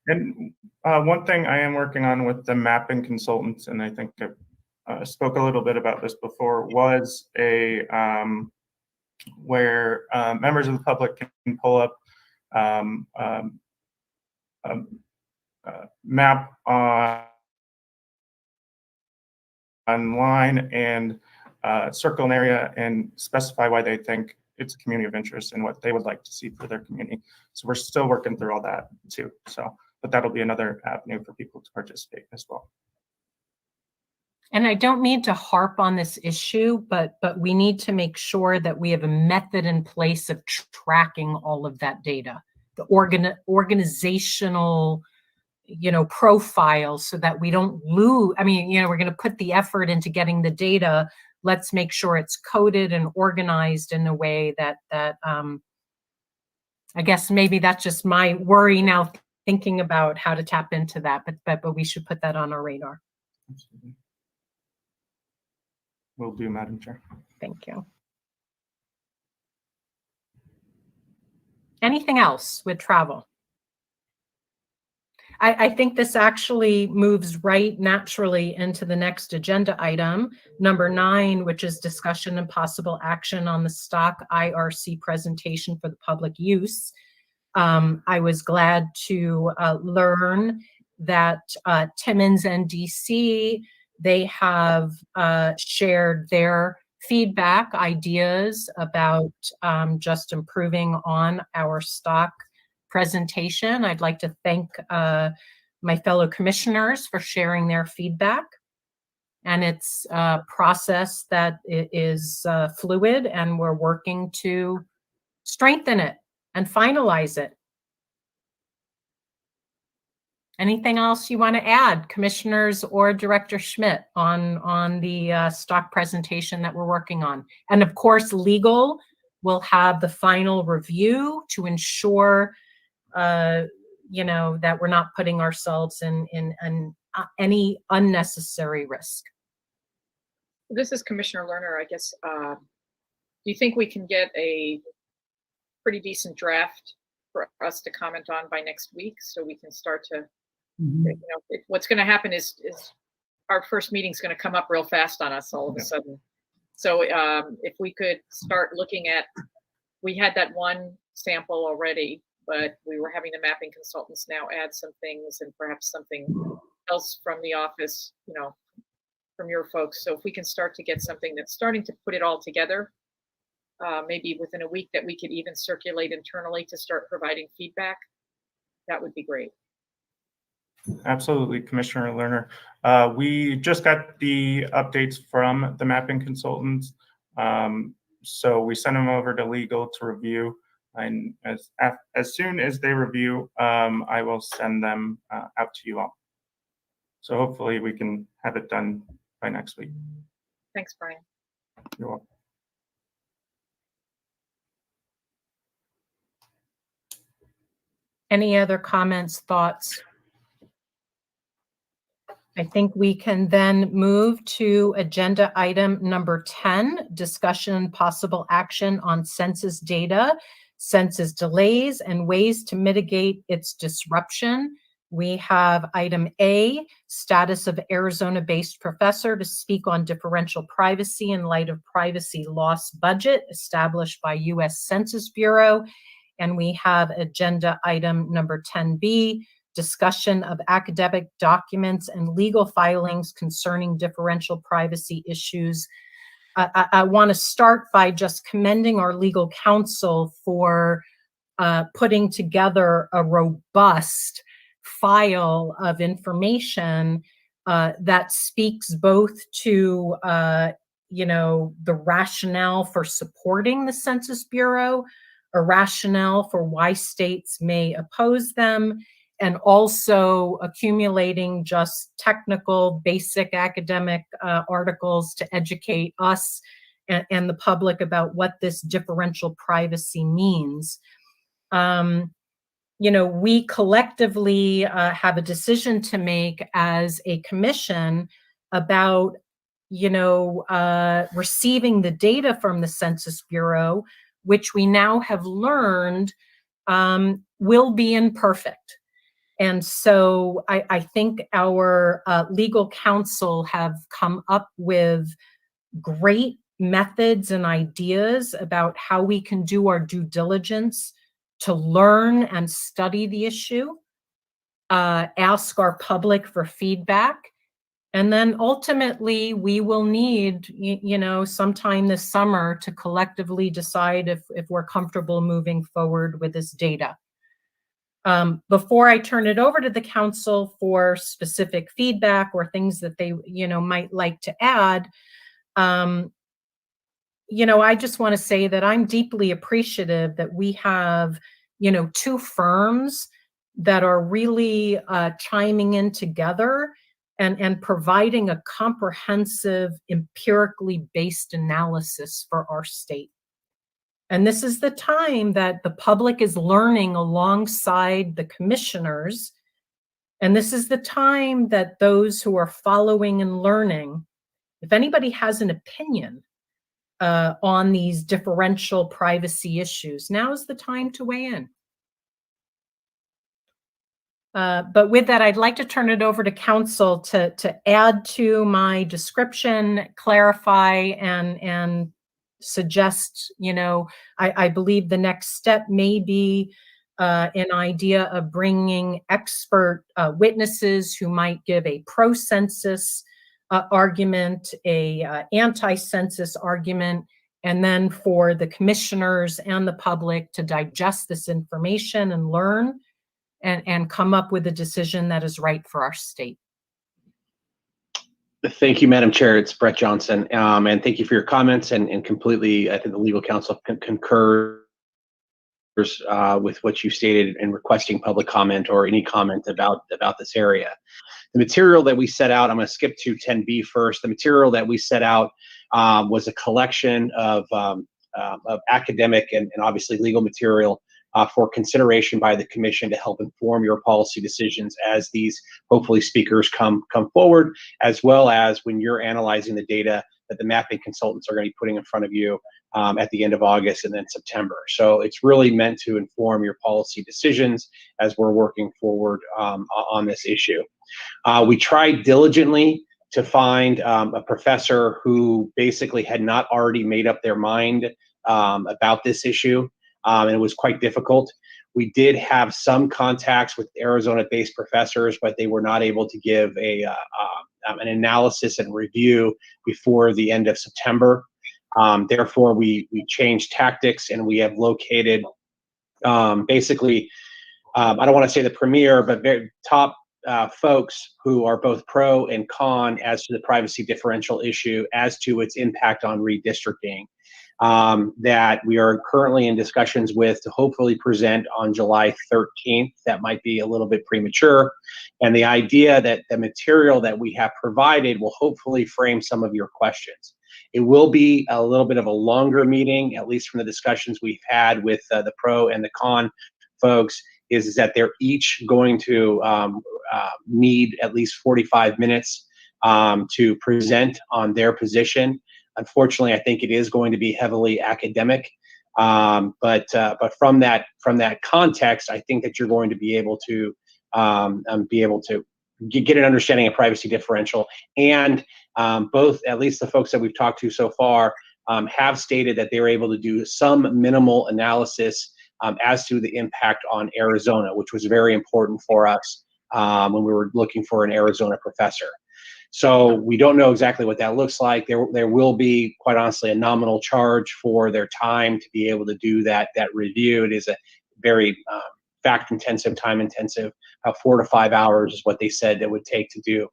And one thing I am working on with the mapping consultants, and I think I spoke a little bit about this before, was a where members of the public can pull up map online and circle an area and specify why they think it's a community of interest and what they would like to see for their community. So we're still working through all that too. So, but that'll be another avenue for people to participate as well. And I don't mean to harp on this issue, but we need to make sure that we have a method in place of tracking all of that data, the organizational, profile, so that we don't lose. I mean, we're going to put the effort into getting the data. Let's make sure it's coded and organized in a way that I guess maybe that's just my worry now, thinking about how to tap into that, but we should put that on our radar. Absolutely. Will do, Madam Chair. Thank you. Anything else with travel? I think this actually moves right naturally into the next agenda item, number 9, which is discussion and possible action on the stock IRC presentation for the public use. I was glad to learn that Timmins and DC, they have shared their feedback, ideas about just improving on our stock presentation. I'd like to thank my fellow commissioners for sharing their feedback. And it's a process that is fluid, and we're working to strengthen it and finalize it. Anything else you want to add, commissioners or Director Schmidt, on the stock presentation that we're working on? And of course, legal will have the final review to ensure, you know, that we're not putting ourselves in any unnecessary risk. This is Commissioner Lerner, I guess. Do you think we can get a pretty decent draft for us to comment on by next week, so we can start to, you know, what's going to happen is our first meeting is going to come up real fast on us all of a sudden. So if we could start looking at, we had that one sample already, but we were having the mapping consultants now add some things and perhaps something else from the office, you know, from your folks. So if we can start to get something that's starting to put it all together, maybe within a week, that we could even circulate internally to start providing feedback, that would be great. Absolutely, Commissioner Lerner. We just got the updates from the mapping consultants. So we sent them over to legal to review. And as soon as they review, I will send them out to you all. So hopefully we can have it done by next week. Thanks, Brian. You're welcome. Any other comments, thoughts? I think we can then move to agenda item number 10, discussion and possible action on census data, census delays, and ways to mitigate its disruption. We have item A, status of Arizona-based professor to speak on differential privacy in light of privacy loss budget established by U.S. Census Bureau. And we have agenda item number 10B, discussion of academic documents and legal filings concerning differential privacy issues. I want to start by just commending our legal counsel for putting together a robust file of information that speaks both to, you know, the rationale for supporting the Census Bureau, a rationale for why states may oppose them, and also accumulating just technical, basic academic articles to educate us and the public about what this differential privacy means. You know, we collectively have a decision to make as a commission about, you know, receiving the data from the Census Bureau, which we now have learned will be imperfect. And so I think our legal counsel have come up with great methods and ideas about how we can do our due diligence to learn and study the issue, ask our public for feedback, and then ultimately we will need, you know, sometime this summer to collectively decide if we're comfortable moving forward with this data. Before I turn it over to the council for specific feedback or things that they, you know, might like to add, you know, I just want to say that I'm deeply appreciative that we have, you know, two firms that are really chiming in together and providing a comprehensive, empirically based analysis for our state. And this is the time that the public is learning alongside the commissioners. And this is the time that those who are following and learning, if anybody has an opinion on these differential privacy issues, now is the time to weigh in. But with that, I'd like to turn it over to council to add to my description, clarify, and suggest, you know, I believe the next step may be an idea of bringing expert witnesses who might give a pro-census argument, a anti-census argument, and then for the commissioners and the public to digest this information and learn and come up with a decision that is right for our state. Thank you, Madam Chair. It's Brett Johnson. And thank you for your comments, and completely, I think the legal counsel concurs with what you stated in requesting public comment or any comment about this area. The material that we set out, I'm going to skip to 10B first. The material that we set out was a collection of academic and obviously legal material for consideration by the commission to help inform your policy decisions as these hopefully speakers come forward, as well as when you're analyzing the data that the mapping consultants are going to be putting in front of you at the end of August and then September. So it's really meant to inform your policy decisions as we're working forward on this issue. We tried diligently to find a professor who basically had not already made up their mind about this issue, and it was quite difficult. We did have some contacts with Arizona-based professors, but they were not able to give an analysis and review before the end of September. Therefore, we changed tactics, and we have located basically, I don't want to say the premier, but very top folks who are both pro and con as to the privacy differential issue, as to its impact on redistricting, that we are currently in discussions with to hopefully present on July 13th. That might be a little bit premature. And the idea that the material that we have provided will hopefully frame some of your questions. It will be a little bit of a longer meeting, at least from the discussions we've had with the pro and the con folks, is that they're each going to need at least 45 minutes to present on their position. Unfortunately, I think it is going to be heavily academic, but from that context, I think that you're going to be able to get an understanding of privacy differential. And both, at least the folks that we've talked to so far, have stated that they were able to do some minimal analysis as to the impact on Arizona, which was very important for us when we were looking for an Arizona professor. So we don't know exactly what that looks like. There will be, quite honestly, a nominal charge for their time to be able to do that review. It is a very fact-intensive, time-intensive. 4 to 5 hours is what they said it would take to do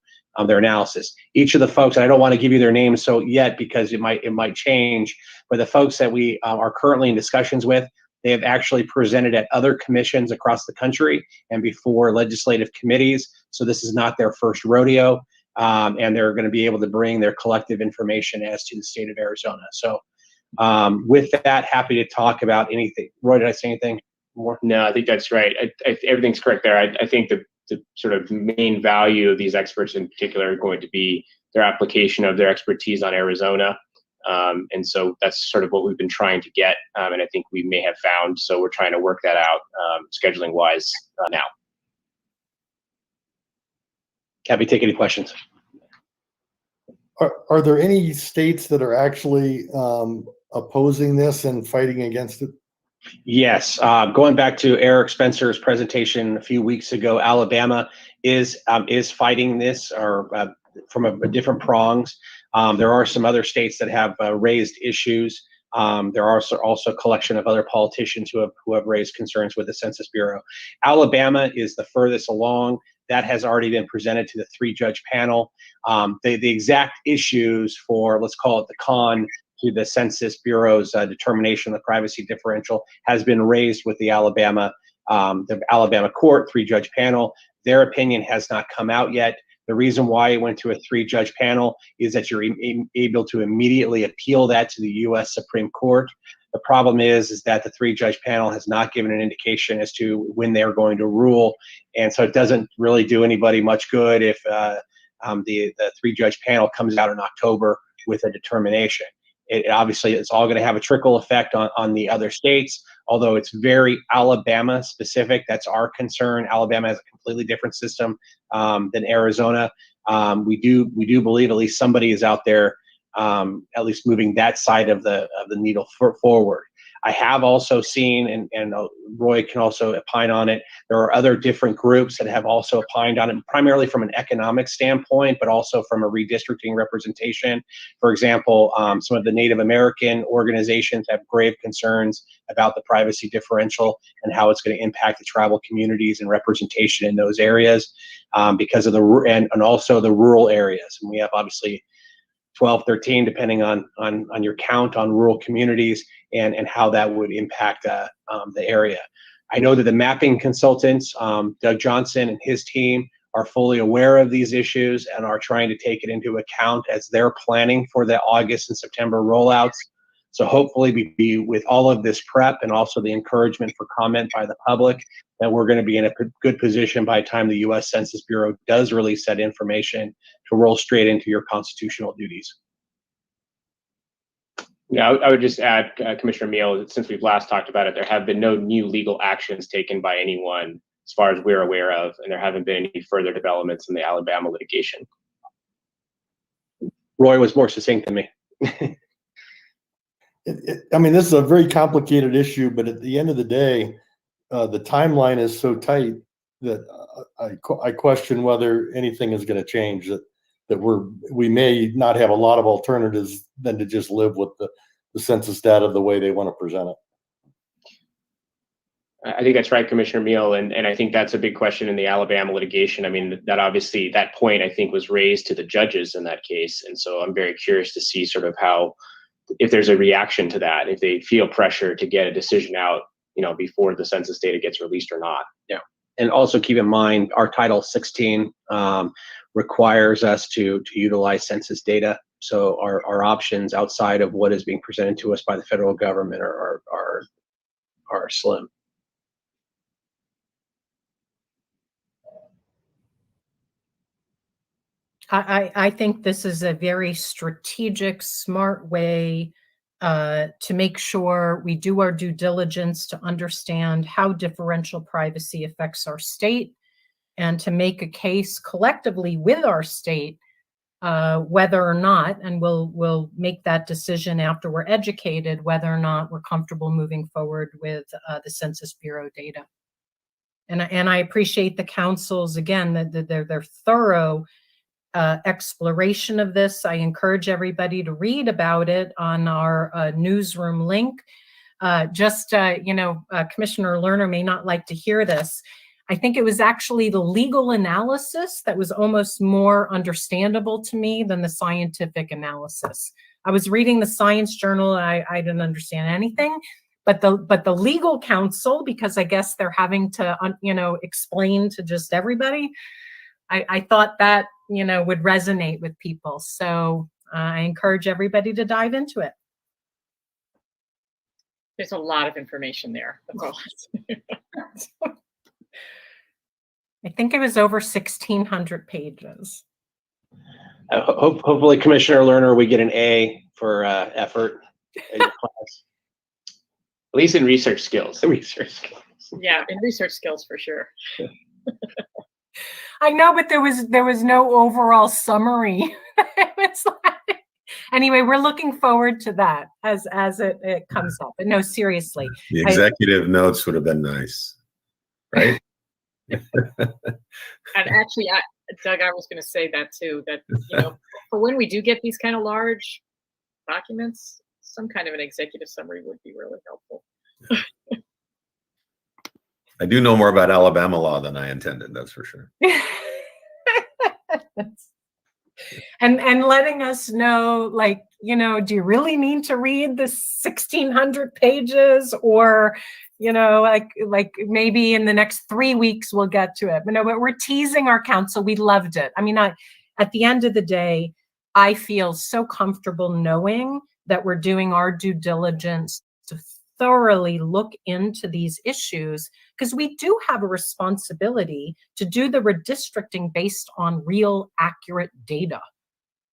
their analysis. Each of the folks, and I don't want to give you their names so yet because it might change, but the folks that we are currently in discussions with, they have actually presented at other commissions across the country and before legislative committees. So this is not their first rodeo. And they're going to be able to bring their collective information as to the state of Arizona. So with that, happy to talk about anything. Roy, did I say anything more? No, I think that's right. Everything's correct there. I think the sort of main value of these experts in particular are going to be their application of their expertise on Arizona. And so that's sort of what we've been trying to get. And I think we may have found, so we're trying to work that out scheduling wise now. Happy to take any questions. Are there any states that are actually opposing this and fighting against it? Yes, going back to Eric Spencer's presentation a few weeks ago, Alabama is fighting this, or from a different prongs. There are some other states that have raised issues. There are also a collection of other politicians who have raised concerns with the Census Bureau. Alabama is the furthest along. That has already been presented to the 3-judge panel. The exact issues for, let's call it the con to the Census Bureau's determination of the privacy differential has been raised with the Alabama court 3-judge panel. Their opinion has not come out yet. The reason why it went to a 3-judge panel is that you're able to immediately appeal that to the U.S. Supreme Court. The problem is that the 3-judge panel has not given an indication as to when they're going to rule, and so it doesn't really do anybody much good if the 3-judge panel comes out in October with a determination. It obviously, it's all going to have a trickle effect on the other states, although it's very Alabama specific. That's our concern. Alabama has a completely different system than Arizona. We do believe at least somebody is out there at least moving that side of the needle forward. I have also seen, and Roy can also opine on it, there are other different groups that have also opined on it, primarily from an economic standpoint, but also from a redistricting representation. For example, some of the Native American organizations have grave concerns about the privacy differential and how it's going to impact the tribal communities and representation in those areas, because of and also the rural areas. And we have obviously 12, 13, depending on your count on rural communities and how that would impact the area. I know that the mapping consultants, Doug Johnson and his team, are fully aware of these issues and are trying to take it into account as they're planning for the August and September rollouts. So hopefully with all of this prep and also the encouragement for comment by the public, that we're going to be in a good position by the time the U.S. Census Bureau does release that information to roll straight into your constitutional duties. Yeah, I would just add, Commissioner Meal, that since we've last talked about it, there have been no new legal actions taken by anyone as far as we're aware of, and there haven't been any further developments in the Alabama litigation. Roy was more succinct than me. I mean, this is a very complicated issue, but at the end of the day, the timeline is so tight that I question whether anything is going to change. That we may not have a lot of alternatives than to just live with the census data the way they want to present it. I think that's right, Commissioner Meal, and I think that's a big question in the Alabama litigation. I mean, that obviously, that point I think was raised to the judges in that case, and so I'm very curious to see sort of how, if there's a reaction to that, if they feel pressure to get a decision out, before the census data gets released or not. Yeah, and also keep in mind our Title 16 requires us to utilize census data. So our options outside of what is being presented to us by the federal government are slim. I think this is a very strategic, smart way to make sure we do our due diligence to understand how differential privacy affects our state, and to make a case collectively with our state whether or not, and we'll make that decision after we're educated, whether or not we're comfortable moving forward with the Census Bureau data. And I appreciate the council's, again, their thorough exploration of this. I encourage everybody to read about it on our newsroom link. Commissioner Lerner may not like to hear this. I think it was actually the legal analysis that was almost more understandable to me than the scientific analysis. I was reading the science journal and I didn't understand anything, but the legal counsel, because I guess they're having to explain to just everybody, I thought that would resonate with people. So I encourage everybody to dive into it. There's a lot of information there. That's all. I think it was over 1,600 pages. Hopefully, Commissioner Lerner, we get an A for effort in your class. At least in research skills. Yeah, in research skills for sure. I know, but there was no overall summary. It's like, anyway, we're looking forward to that as it comes up. But no, seriously. The executive notes would have been nice, right? And actually, Doug, I was going to say that too, that, for when we do get these kind of large documents, some kind of an executive summary would be really helpful. I do know more about Alabama law than I intended, that's for sure. And letting us know, do you really need to read the 1,600 pages, or, maybe in the next 3 weeks we'll get to it. But no, but we're teasing our counsel. We loved it. I mean, at the end of the day, I feel so comfortable knowing that we're doing our due diligence to thoroughly look into these issues, because we do have a responsibility to do the redistricting based on real, accurate data.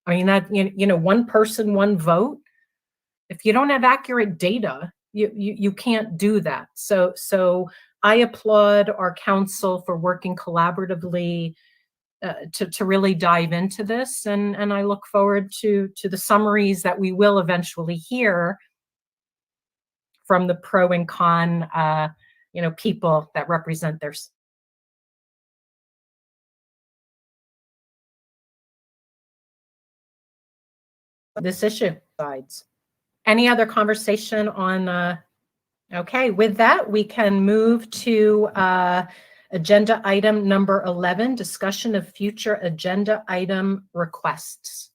I mean, that, one person, one vote. If you don't have accurate data, you can't do that. So I applaud our council for working collaboratively to really dive into this, and I look forward to the summaries that we will eventually hear from the pro and con, people that represent this issue. Sides. Any other conversation on? Okay, with that, we can move to agenda item number 11, discussion of future agenda item requests.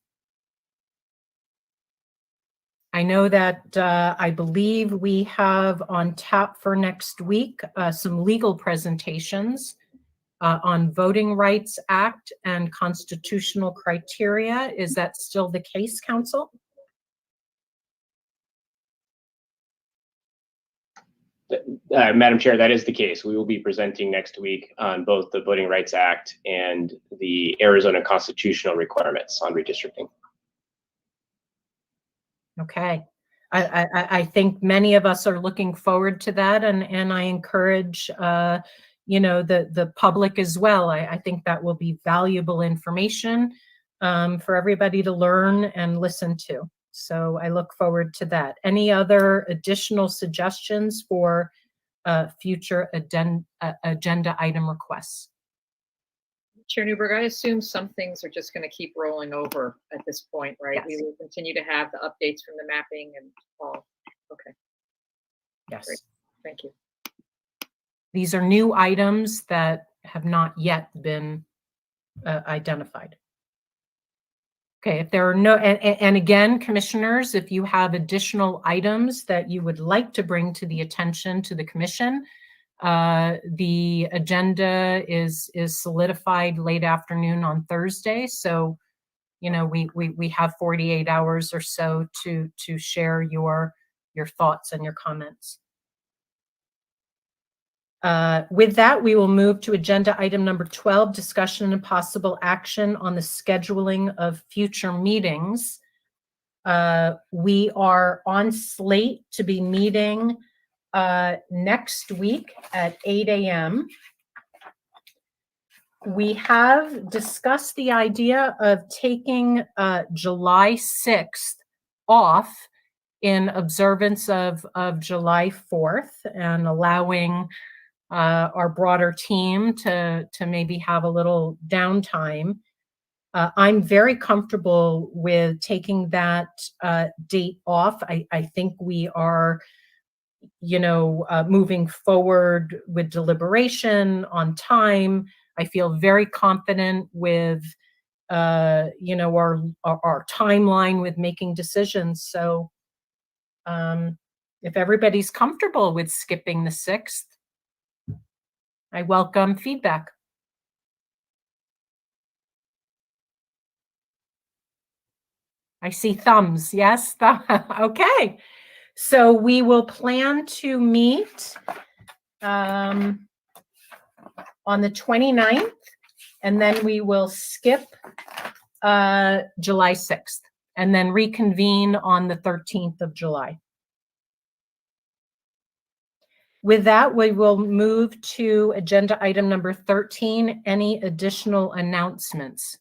I know that I believe we have on tap for next week some legal presentations on Voting Rights Act and constitutional criteria. Is that still the case, Council? Madam Chair, that is the case. We will be presenting next week on both the Voting Rights Act and the Arizona constitutional requirements on redistricting. Okay. I think many of us are looking forward to that, and I encourage the public as well. I think that will be valuable information for everybody to learn and listen to. So I look forward to that. Any other additional suggestions for future agenda item requests? Chair Newberg, I assume some things are just going to keep rolling over at this point, right? Yes. We will continue to have the updates from the mapping and all. Okay. Yes. Great. Thank you. These are new items that have not yet been identified. Okay, if there are no, and again, commissioners, if you have additional items that you would like to bring to the attention to the commission, the agenda is solidified late afternoon on Thursday. So, we have 48 hours or so to share your thoughts and your comments. With that, we will move to agenda item number 12, discussion and possible action on the scheduling of future meetings. We are on slate to be meeting next week at 8 a.m. We have discussed the idea of taking July 6th off in observance of July 4th and allowing our broader team to maybe have a little downtime. I'm very comfortable with taking that date off. I think we are moving forward with deliberation on time. I feel very confident with, our timeline with making decisions. So if everybody's comfortable with skipping the 6th, I welcome feedback. I see thumbs. Yes. Okay. So we will plan to meet on the 29th, and then we will skip July 6th and then reconvene on the 13th of July. With that, we will move to agenda item number 13, any additional announcements?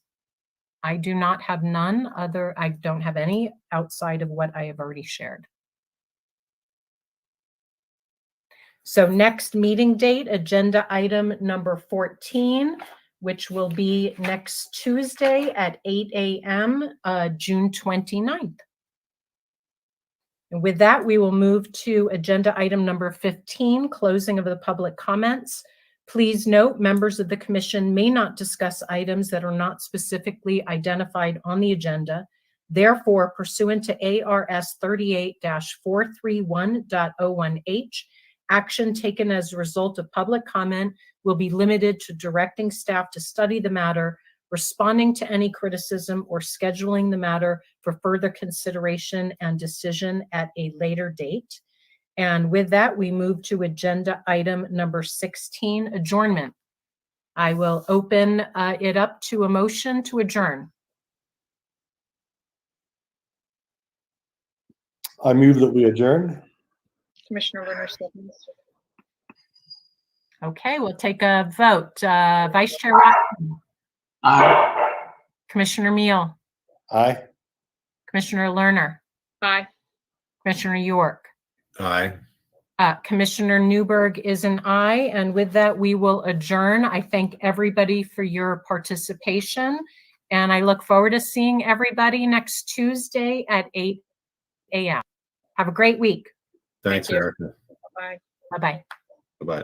I do not have none I don't have any outside of what I have already shared. So next meeting date, agenda item number 14, which will be next Tuesday at 8 a.m., June 29th. And with that, we will move to agenda item number 15, closing of the public comments. Please note, members of the commission may not discuss items that are not specifically identified on the agenda. Therefore, pursuant to ARS 38-431.01H, action taken as a result of public comment will be limited to directing staff to study the matter, responding to any criticism, or scheduling the matter for further consideration and decision at a later date. And with that, we move to agenda item number 16, adjournment. I will open it up to a motion to adjourn. I move that we adjourn. Commissioner Lerner seconds. Okay, we'll take a vote. Vice Chair Watson. Aye. Commissioner Meal. Aye. Commissioner Lerner. Aye. Commissioner York. Aye. Commissioner Newberg is an aye, and with that, we will adjourn. I thank everybody for your participation, and I look forward to seeing everybody next Tuesday at 8 a.m. Have a great week. Thanks, Thank you. Erica. Bye. Bye-bye. Bye-bye.